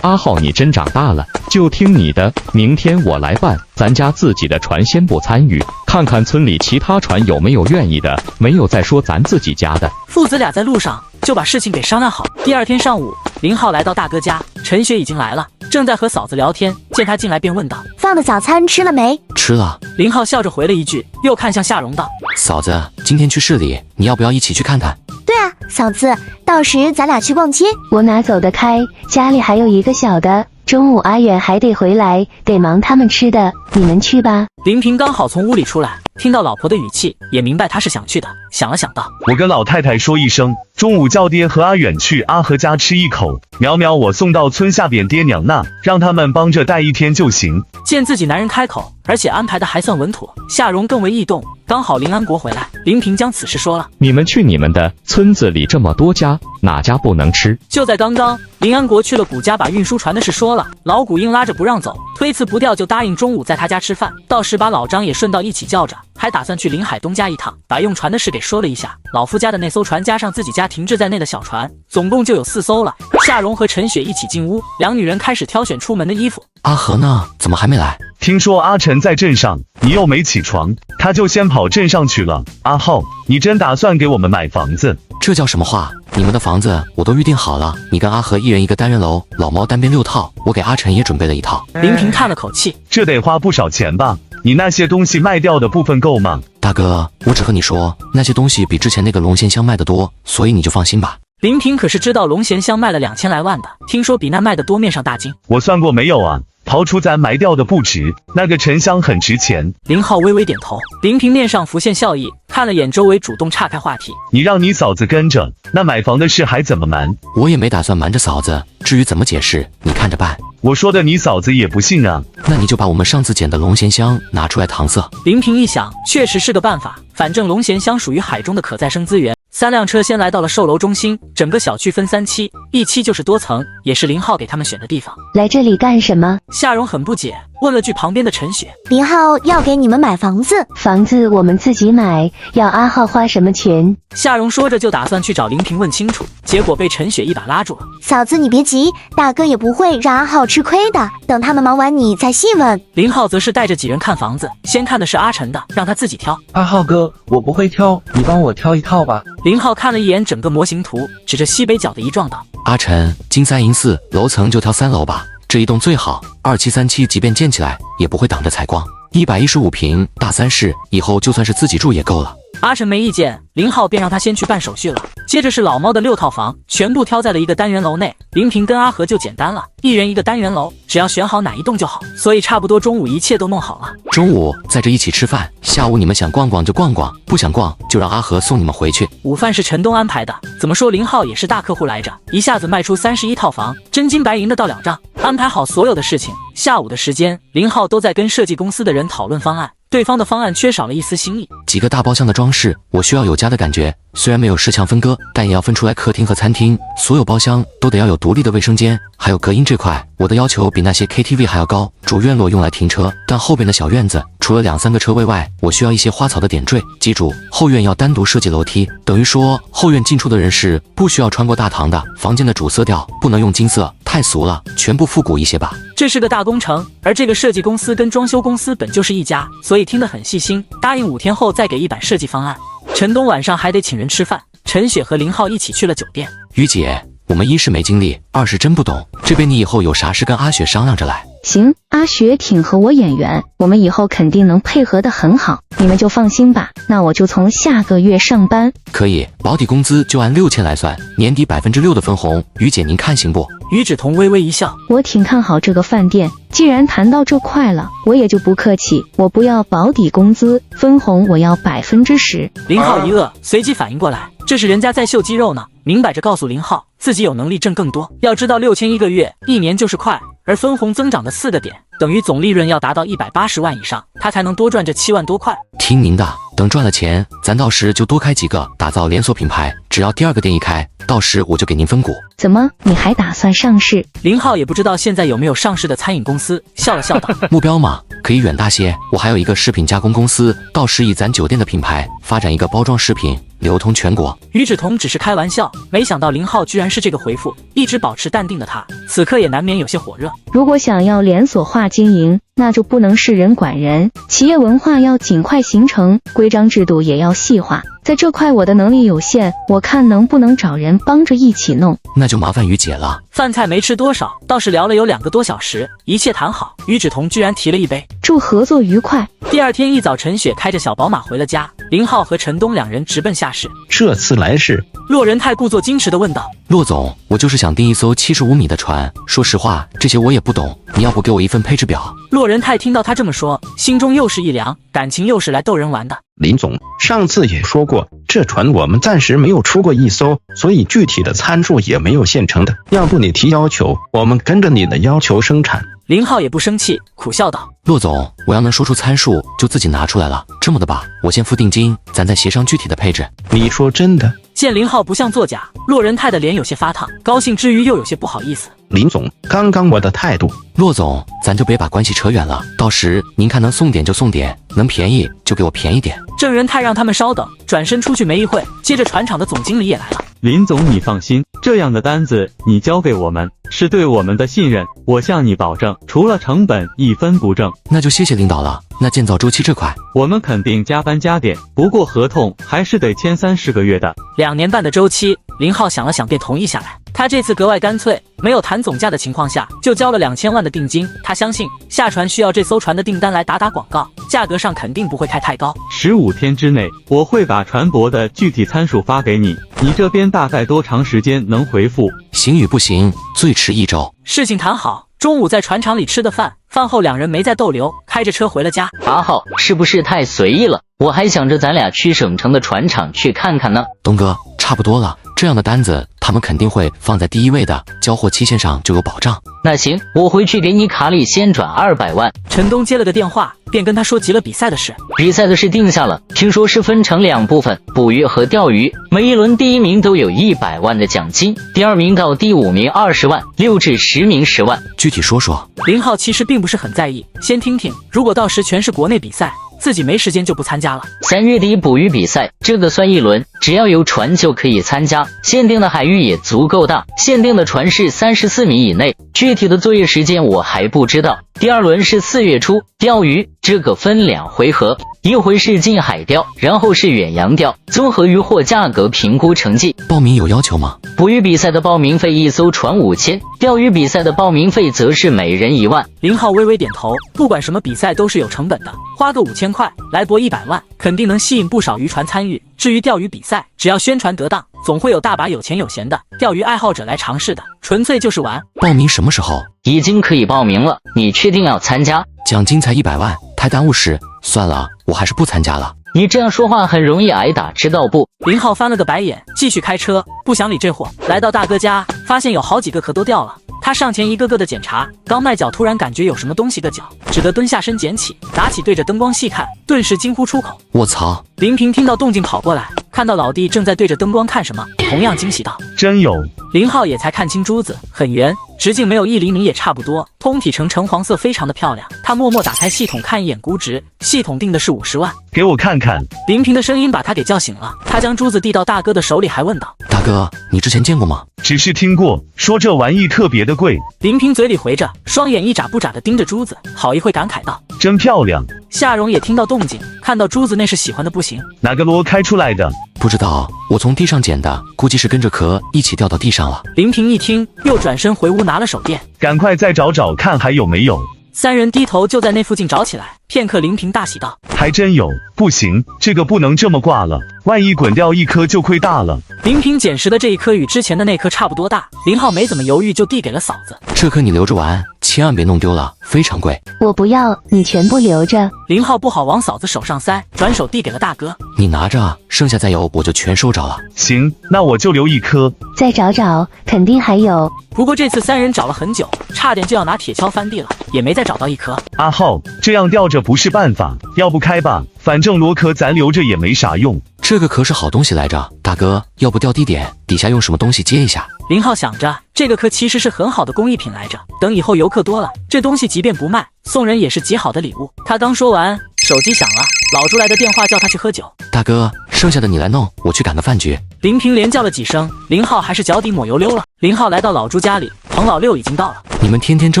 阿浩你真长大了，就听你的，明天我来办，咱家自己的船先不参与，看看村里其他船有没有愿意的，没有再说咱自己家的。父子俩在路上就把事情给商量好。第二天上午，林浩来到大哥家，陈雪已经来了，正在和嫂子聊天，见他进来便问道：放的早餐吃了没？吃了。林浩笑着回了一句，又看向夏蓉道：嫂子，今天去市里，你要不要一起去看看？对啊，嫂子，到时咱俩去逛街。我哪走得开，家里还有一个小的，中午阿远还得回来，得忙他们吃的，你们去吧。林平刚好从屋里出来，听到老婆的语气，也明白她是想去的，想了想道：我跟老太太说一声，中午叫爹和阿远去阿和家吃一口，苗苗我送到村下边爹娘那，让他们帮着带1天就行。见自己男人开口，而且安排的还算稳妥，夏蓉更为异动。刚好林安国回来，林平将此事说了。你们去你们的，村子里这么多家，哪家不能吃？就在刚刚，林安国去了谷家把运输船的事说了，老谷硬拉着不让走，推辞不掉，就答应中午在他家吃饭，到时把老张也顺道一起叫着，还打算去临海东家一趟，把用船的事给说了一下。老夫家的那艘船加上自己家停滞在内的小船，总共就有4艘了。夏蓉和陈雪一起进屋，两女人开始挑选出门的衣服。阿和呢？怎么还没来？听说阿晨在镇上，你又没起床，他就先跑镇上去了。阿浩，你真打算给我们买房子？这叫什么话？你们的房子我都预定好了，你跟阿和一人一个单人楼，老猫单边6套，我给阿晨也准备了1套。林平叹了口气，这得花不少钱吧？你那些东西卖掉的部分够吗？大哥，我只和你说，那些东西比之前那个龙涎香卖得多，所以你就放心吧。林平可是知道龙涎香卖了2000来万的，听说比那卖得多，面上大惊。我算过没有啊？刨除咱埋掉的不值，那个沉香很值钱。林浩微微点头，林平面上浮现笑意，看了眼周围，主动岔开话题。你让你嫂子跟着，那买房的事还怎么瞒？我也没打算瞒着嫂子，至于怎么解释，你看着办。我说的你嫂子也不信啊。那你就把我们上次捡的龙涎香拿出来搪塞。林平一想，确实是个办法，反正龙涎香属于海中的可再生资源。3辆车先来到了售楼中心，整个小区分3期，一期就是多层，也是林浩给他们选的地方。来这里干什么？夏蓉很不解，问了句旁边的陈雪。林浩要给你们买房子，房子我们自己买，要阿浩花什么钱？夏蓉说着就打算去找林平问清楚，结果被陈雪一把拉住了。嫂子你别急，大哥也不会让阿浩吃亏的，等他们忙完你再细问。林浩则是带着几人看房子，先看的是阿晨的，让他自己挑。阿浩哥，我不会挑，你帮我挑一套吧。林浩看了一眼整个模型图，指着西北角的一幢道：阿晨，金3银4，楼层就挑3楼吧，这一栋最好，2期3期即便建起来也不会挡着采光，115平，大3室，以后就算是自己住也够了。阿晨没意见，林浩便让他先去办手续了。接着是老猫的6套房，全部挑在了一个单元楼内。林平跟阿和就简单了，一人一个单元楼，只要选好哪一栋就好，所以差不多中午一切都弄好了。中午在这一起吃饭，下午你们想逛逛就逛逛，不想逛就让阿和送你们回去。午饭是陈东安排的，怎么说林浩也是大客户来着，一下子卖出31套房，真金白银的到了账。安排好所有的事情，下午的时间，林浩都在跟设计公司的人讨论方案。对方的方案缺少了一丝新意，几个大包厢的装饰，我需要有家的感觉。虽然没有10墙分割，但也要分出来客厅和餐厅。所有包厢都得要有独立的卫生间，还有隔音这块，我的要求比那些 KTV 还要高。主院落用来停车，但后边的小院子除了2-3个车位外，我需要一些花草的点缀。记住，后院要单独设计楼梯，等于说后院进出的人是不需要穿过大堂的。房间的主色调不能用金色，太俗了，全部复古一些吧。这是个大工程，而这个设计公司跟装修公司本就是一家，所以听得很细心，答应5天后再给一版设计方案。陈东晚上还得请人吃饭，陈雪和林浩一起去了酒店。于姐，我们1是没精力，2是真不懂，这边你以后有啥事跟阿雪商量着来。行，阿雪挺和我眼缘，我们以后肯定能配合得很好，你们就放心吧。那我就从下个月上班。可以，保底工资就按6000来算，年底6%的分红，于姐您看行不？于芷彤微微一笑，我挺看好这个饭店，既然谈到这块了，我也就不客气，我不要保底工资，分红我要10%。林浩一愕，随即反应过来，这是人家在秀肌肉呢，明摆着告诉林浩自己有能力挣更多。要知道6000一个月，1年就是快，而分红增长的4个点，等于总利润要达到180万以上，他才能多赚这7万多块。听您的，等赚了钱，咱到时就多开几个，打造连锁品牌。只要第2个店一开，到时我就给您分股。怎么，你还打算上市？林浩也不知道现在有没有上市的餐饮公司，笑了笑道：目标嘛，可以远大些。我还有一个食品加工公司，到时以咱酒店的品牌发展一个包装食品，流通全国。于芷彤只是开玩笑，没想到林浩居然是这个回复。一直保持淡定的他，此刻也难免有些火热。如果想要连锁化经营，那就不能是人管人，企业文化要尽快形成，规章制度也要细化。在这块我的能力有限，我看能不能找人帮着一起弄。那就麻烦于姐了。饭菜没吃多少，倒是聊了有2个多小时，一切谈好。于芷彤居然提了一杯，祝合作愉快。第二天一早，陈雪开着小宝马回了家，林浩和陈东2人直奔下市。这次来是？骆仁泰故作矜持地问道。骆总，我就是想订一艘75米的船，说实话，这些我也不懂，你要不给我一份配置表？骆仁泰听到他这么说，心中又是一凉，感情又是来逗人玩的。林总，上次也说过，这船我们暂时没有出过一艘，所以具体的参数也没有现成的。要不你提要求，我们跟着你的要求生产。林浩也不生气，苦笑道：骆总，我要能说出参数，就自己拿出来了。这么的吧，我先付定金，咱再协商具体的配置。你说真的？见林浩不像作假，骆仁泰的脸有些发烫，高兴之余又有些不好意思。林总，刚刚我的态度。骆总，咱就别把关系扯远了，到时您看能送点就送点，能便宜就给我便宜点。郑仁泰让他们稍等，转身出去没一会，接着船厂的总经理也来了。林总，你放心，这样的单子你交给我们，是对我们的信任。我向你保证，除了成本一分不挣。那就谢谢领导了。那建造周期这块，我们肯定加班加点，不过合同还是得签30个月的。2年半的周期，林浩想了想便同意下来。他这次格外干脆，没有谈总价的情况下，就交了2000万的定金。他相信下船需要这艘船的订单来打广告，价格上肯定不会开太高。15天之内，我会把船舶的具体参数发给你，你这边大概多长时间能回复？行与不行，最迟1周。事情谈好，中午在船厂里吃的饭，饭后2人没再逗留，开着车回了家。阿浩，是不是太随意了？我还想着咱俩去省城的船厂去看看呢。东哥，差不多了，这样的单子他们肯定会放在第一位的，交货期限上就有保障。那行，我回去给你卡里先转200万。陈东接了个电话，便跟他说急了比赛的事。比赛的事定下了，听说是分成2部分，捕鱼和钓鱼。每一轮第1名都有100万的奖金，第2名到第5名20万，6至10名10万。具体说说。林浩其实并不是很在意，先听听，如果到时全是国内比赛，自己没时间就不参加了。3月底捕鱼比赛，这个算1轮，只要有船就可以参加，限定的海域也足够大，限定的船是34米以内，具体的作业时间我还不知道。第2轮是4月初，钓鱼，这个分2回合，一回是近海钓，然后是远洋钓，综合渔获价格评估成绩。报名有要求吗？捕鱼比赛的报名费一艘船5000，钓鱼比赛的报名费则是每人1万。林浩微微点头，不管什么比赛都是有成本的，花个5000块来博100万，肯定能吸引不少渔船参与。至于钓鱼比赛，只要宣传得当，总会有大把有钱有闲的钓鱼爱好者来尝试的，纯粹就是玩。报名什么时候？已经可以报名了，你确定要参加？奖金才100万，太耽误事，算了，我还是不参加了。你这样说话很容易挨打，知道不？林浩翻了个白眼，继续开车，不想理这货。来到大哥家，发现有好几个壳都掉了。他上前一个个的检查，刚迈脚突然感觉有什么东西硌脚，只得蹲下身捡起，拿起对着灯光细看，顿时惊呼出口：我操！林平听到动静跑过来，看到老弟正在对着灯光看什么，同样惊喜道：真有！林浩也才看清珠子，很圆，直径没有1厘米也差不多，通体橙黄色，非常的漂亮。他默默打开系统看一眼估值，系统定的是50万。给我看看。林平的声音把他给叫醒了，他将珠子递到大哥的手里，还问道：大哥，你之前见过吗？只是听过，说这玩意特别的贵。林平嘴里回着，双眼一眨不眨的盯着珠子，好一会感慨道：真漂亮。夏蓉也听到动静，看到珠子那是喜欢的不行。哪个螺开出来的？不知道，我从地上捡的，估计是跟着壳一起掉到地上了。林平一听，又转身回屋拿了手电，赶快再找找看还有没有。3人低头就在那附近找起来，片刻林平大喜道：还真有！不行，这个不能这么挂了，万一滚掉一颗就亏大了。林平捡拾的这一颗与之前的那颗差不多大，林浩没怎么犹豫就递给了嫂子。这颗你留着玩，千万别弄丢了，非常贵。我不要，你全部留着。林浩不好往嫂子手上塞，转手递给了大哥。你拿着，剩下再有我就全收着了。行，那我就留一颗。再找找，肯定还有。不过这次3人找了很久，差点就要拿铁锹翻地了，也没再找到一颗。阿浩，这样吊着不是办法，要不开吧，反正螺壳咱留着也没啥用。这个壳是好东西来着，大哥，要不掉低点，底下用什么东西接一下？林浩想着，这个壳其实是很好的工艺品来着，等以后游客多了，这东西即便不卖，送人也是极好的礼物。他刚说完，手机响了，老朱来的电话叫他去喝酒。大哥，剩下的你来弄，我去赶个饭局。林平连叫了几声，林浩还是脚底抹油溜了。林浩来到老朱家里，彭老六已经到了。你们天天这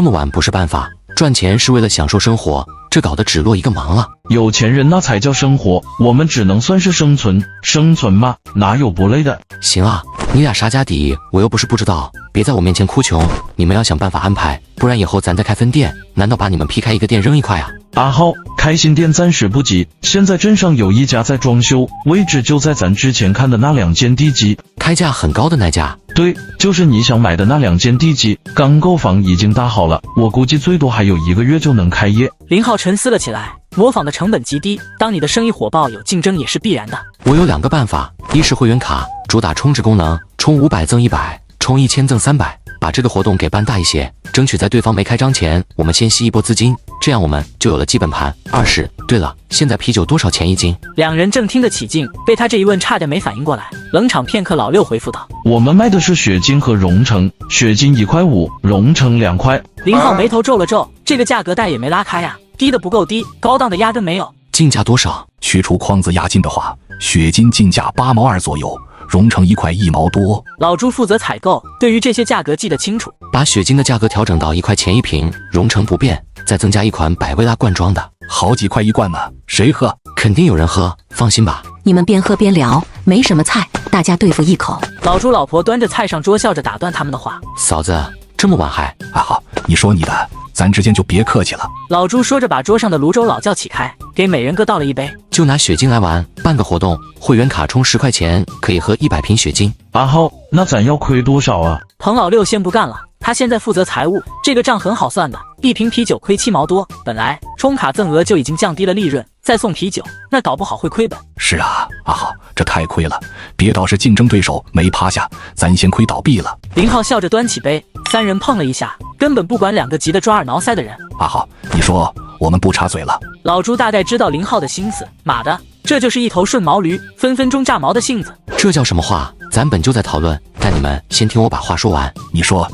么晚不是办法，赚钱是为了享受生活，这搞得只落一个忙了。有钱人那才叫生活，我们只能算是生存，生存嘛，哪有不累的？行啊，你俩啥家底，我又不是不知道，别在我面前哭穷。你们要想办法安排，不然以后咱再开分店，难道把你们劈开一个店扔一块啊？阿浩，开新店暂时不急，现在镇上有一家在装修，位置就在咱之前看的那2间地基，开价很高的那家。对，就是你想买的那2间地基，刚购房已经搭好了，我估计最多还有1个月就能开业。林浩沉思了起来，模仿的成本极低，当你的生意火爆有竞争也是必然的。我有2个办法，一是会员卡，主打充值功能，充500赠100，充1000赠300，把这个活动给办大一些，争取在对方没开张前，我们先吸一波资金，这样我们就有了基本盘。二是，对了，现在啤酒多少钱1斤？两人正听得起劲，被他这一问差点没反应过来。冷场片刻，老六回复道：我们卖的是雪晶和蓉橙，雪晶1块5，蓉橙2块。林浩眉头皱了皱，这个价格带也没拉开呀，低的不够低，高档的压根没有。进价多少？去除框子押金的话，雪晶进价8毛2左右，蓉橙1块1毛多。老朱负责采购，对于这些价格记得清楚。把雪晶的价格调整到1块钱1瓶，蓉橙不变，再增加一款百威拉罐装的，好几块1罐呢，谁喝？肯定有人喝，放心吧。你们边喝边聊，没什么菜，大家对付一口。老朱老婆端着菜上桌，笑着打断他们的话。嫂子，这么晚还……啊好，你说你的，咱之间就别客气了。老朱说着，把桌上的泸州老窖起开，给每人各倒了一杯。就拿雪晶来玩，办个活动，会员卡充10块钱可以喝100瓶雪晶。阿浩，那咱要亏多少啊？彭老六先不干了，他现在负责财务，这个账很好算的。1瓶啤酒亏7毛多，本来充卡赠额就已经降低了利润，再送啤酒，那搞不好会亏本。是啊，阿浩，这太亏了，别倒是竞争对手没趴下，咱先亏倒闭了。林浩笑着端起杯，三人碰了一下，根本不管2个急得抓耳挠腮的人。阿浩，你说我们不插嘴了。老朱大概知道林浩的心思，妈的，这就是一头顺毛驴，分分钟炸毛的性子。这叫什么话？咱本就在讨论，但你们先听我把话说完。你说，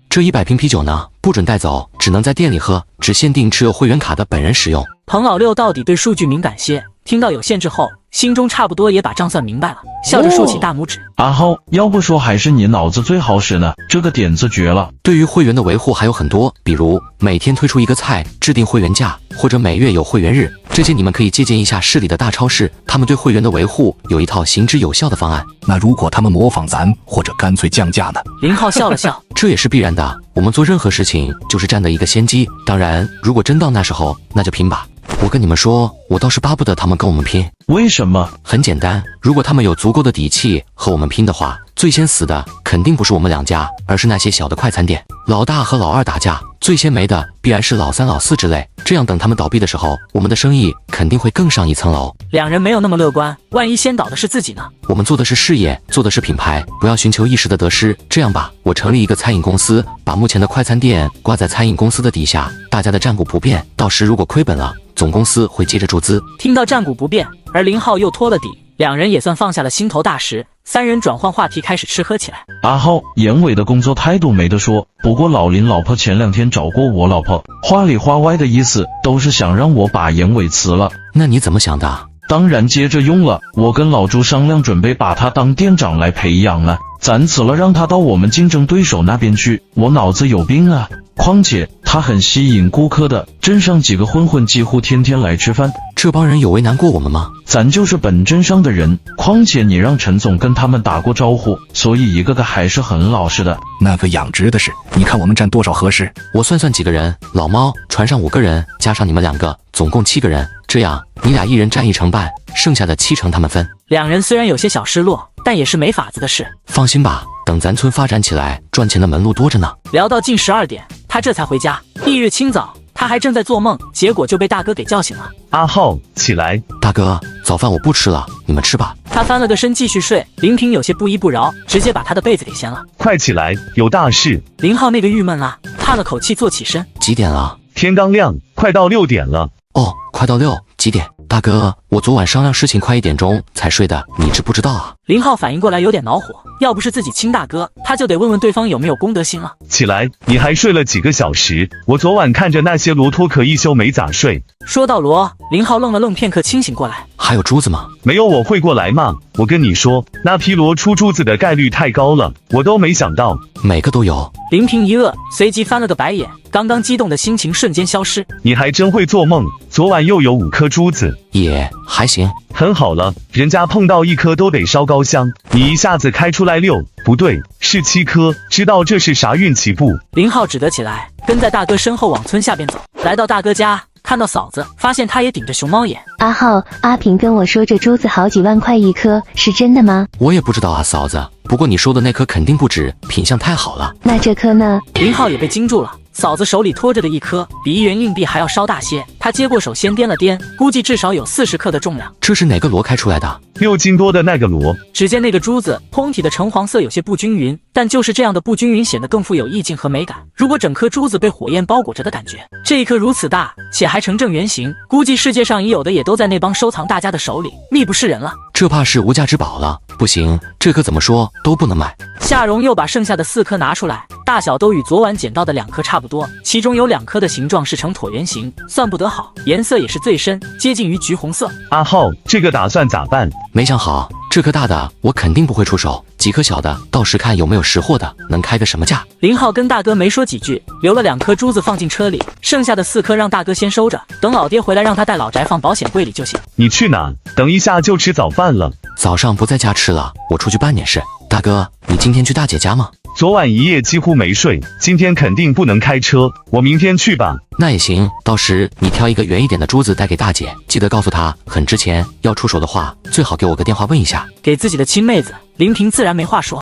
这100瓶啤酒呢，不准带走，只能在店里喝，只限定持有会员卡的本人使用。彭老六到底对数据敏感些，听到有限制后，心中差不多也把账算明白了，笑着竖起大拇指。阿浩，要不说还是你脑子最好使呢，这个点子绝了。对于会员的维护还有很多，比如每天推出一个菜，制定会员价，或者每月有会员日，这些你们可以借鉴一下市里的大超市，他们对会员的维护有一套行之有效的方案。那如果他们模仿咱，或者干脆降价呢？林浩笑了笑，这也是必然的，我们做任何事情就是占得一个先机，当然如果真到那时候，那就拼吧。我跟你们说，我倒是巴不得他们跟我们拼。为什么？很简单，如果他们有足够的底气和我们拼的话，最先死的肯定不是我们2家，而是那些小的快餐店。老大和老二打架，最先没的必然是老3、老4之类。这样等他们倒闭的时候，我们的生意肯定会更上一层楼。两人没有那么乐观，万一先倒的是自己呢？我们做的是事业，做的是品牌，不要寻求一时的得失。这样吧，我成立一个餐饮公司，把目前的快餐店挂在餐饮公司的底下，大家的占股不变，到时如果亏本了，总公司会接着注资。听到占股不变，而林浩又托了底，两人也算放下了心头大石。三人转换话题，开始吃喝起来。阿浩，严伟的工作态度没得说，不过老林老婆前2天找过我老婆，话里话外的意思都是想让我把严伟辞了。那你怎么想的？当然接着用了，我跟老朱商量，准备把他当店长来培养了，咱辞了让他到我们竞争对手那边去，我脑子有病啊！况且他很吸引顾客的，镇上几个混混几乎天天来吃饭。这帮人有为难过我们吗？咱就是本镇上的人，况且你让陈总跟他们打过招呼，所以一个个还是很老实的。那个养殖的事，你看我们占多少合适？我算算几个人，老猫船上5个人，加上你们2个，总共7个人。这样你俩一人占1成半，剩下的7成他们分。两人虽然有些小失落，但也是没法子的事。放心吧，等咱村发展起来，赚钱的门路多着呢。聊到近12点，他这才回家。翌日清早，他还正在做梦，结果就被大哥给叫醒了。阿浩，起来！大哥，早饭我不吃了，你们吃吧。他翻了个身继续睡。林平有些不依不饶，直接把他的被子给掀了。快起来，有大事！林浩那个郁闷啊，叹了口气坐起身。几点了？天刚亮，快到6点了。哦，快到6，几点？大哥，我昨晚商量事情快1点钟才睡的，你知不知道啊？林浩反应过来有点恼火，要不是自己亲大哥，他就得问问对方有没有公德心了。起来，你还睡了几个小时？我昨晚看着那些罗托可一宿没咋睡。说到罗，林浩愣了愣片刻，清醒过来。还有珠子吗？没有我会过来吗？我跟你说，那批罗出珠子的概率太高了，我都没想到。每个都有。林平一愕，随即翻了个白眼，刚刚激动的心情瞬间消失。你还真会做梦，昨晚又有5颗珠子，也还行，很好了，人家碰到1颗都得烧高香，你一下子开出来6，不对，是7颗，知道这是啥运气不？林浩只得起来，跟在大哥身后往村下边走，来到大哥家。看到嫂子，发现她也顶着熊猫眼。阿浩，阿平跟我说这珠子好几万块1颗，是真的吗？我也不知道啊，嫂子。不过你说的那颗肯定不止，品相太好了。那这颗呢？林浩也被惊住了。嫂子手里托着的1颗，比1元硬币还要稍大些。他接过手，先掂了掂，估计至少有40克的重量。这是哪个螺开出来的？6斤多的那个螺。只见那个珠子通体的橙黄色有些不均匀，但就是这样的不均匀显得更富有意境和美感。如果整颗珠子被火焰包裹着的感觉，这一颗如此大，且还呈正圆形，估计世界上已有的也都在那帮收藏大家的手里，密不示人了。这怕是无价之宝了。不行，这颗怎么说都不能买。夏蓉又把剩下的4颗拿出来，大小都与昨晚捡到的2颗差不多，其中有2颗的形状是呈椭圆形，算不得好，颜色也是最深，接近于橘红色。阿浩，这个打算咋办？没想好，这颗大的我肯定不会出手，几颗小的到时看有没有识货的，能开个什么价。林浩跟大哥没说几句，留了2颗珠子放进车里，剩下的4颗让大哥先收着，等老爹回来让他带老宅放保险柜里就行。你去哪？等一下就吃早饭了。早上不在家吃了，我出去办点事。大哥，你今天去大姐家吗？昨晚一夜几乎没睡，今天肯定不能开车，我明天去吧。那也行，到时你挑一个圆一点的珠子带给大姐，记得告诉她很值钱，要出手的话最好给我个电话问一下。给自己的亲妹子，林平自然没话说。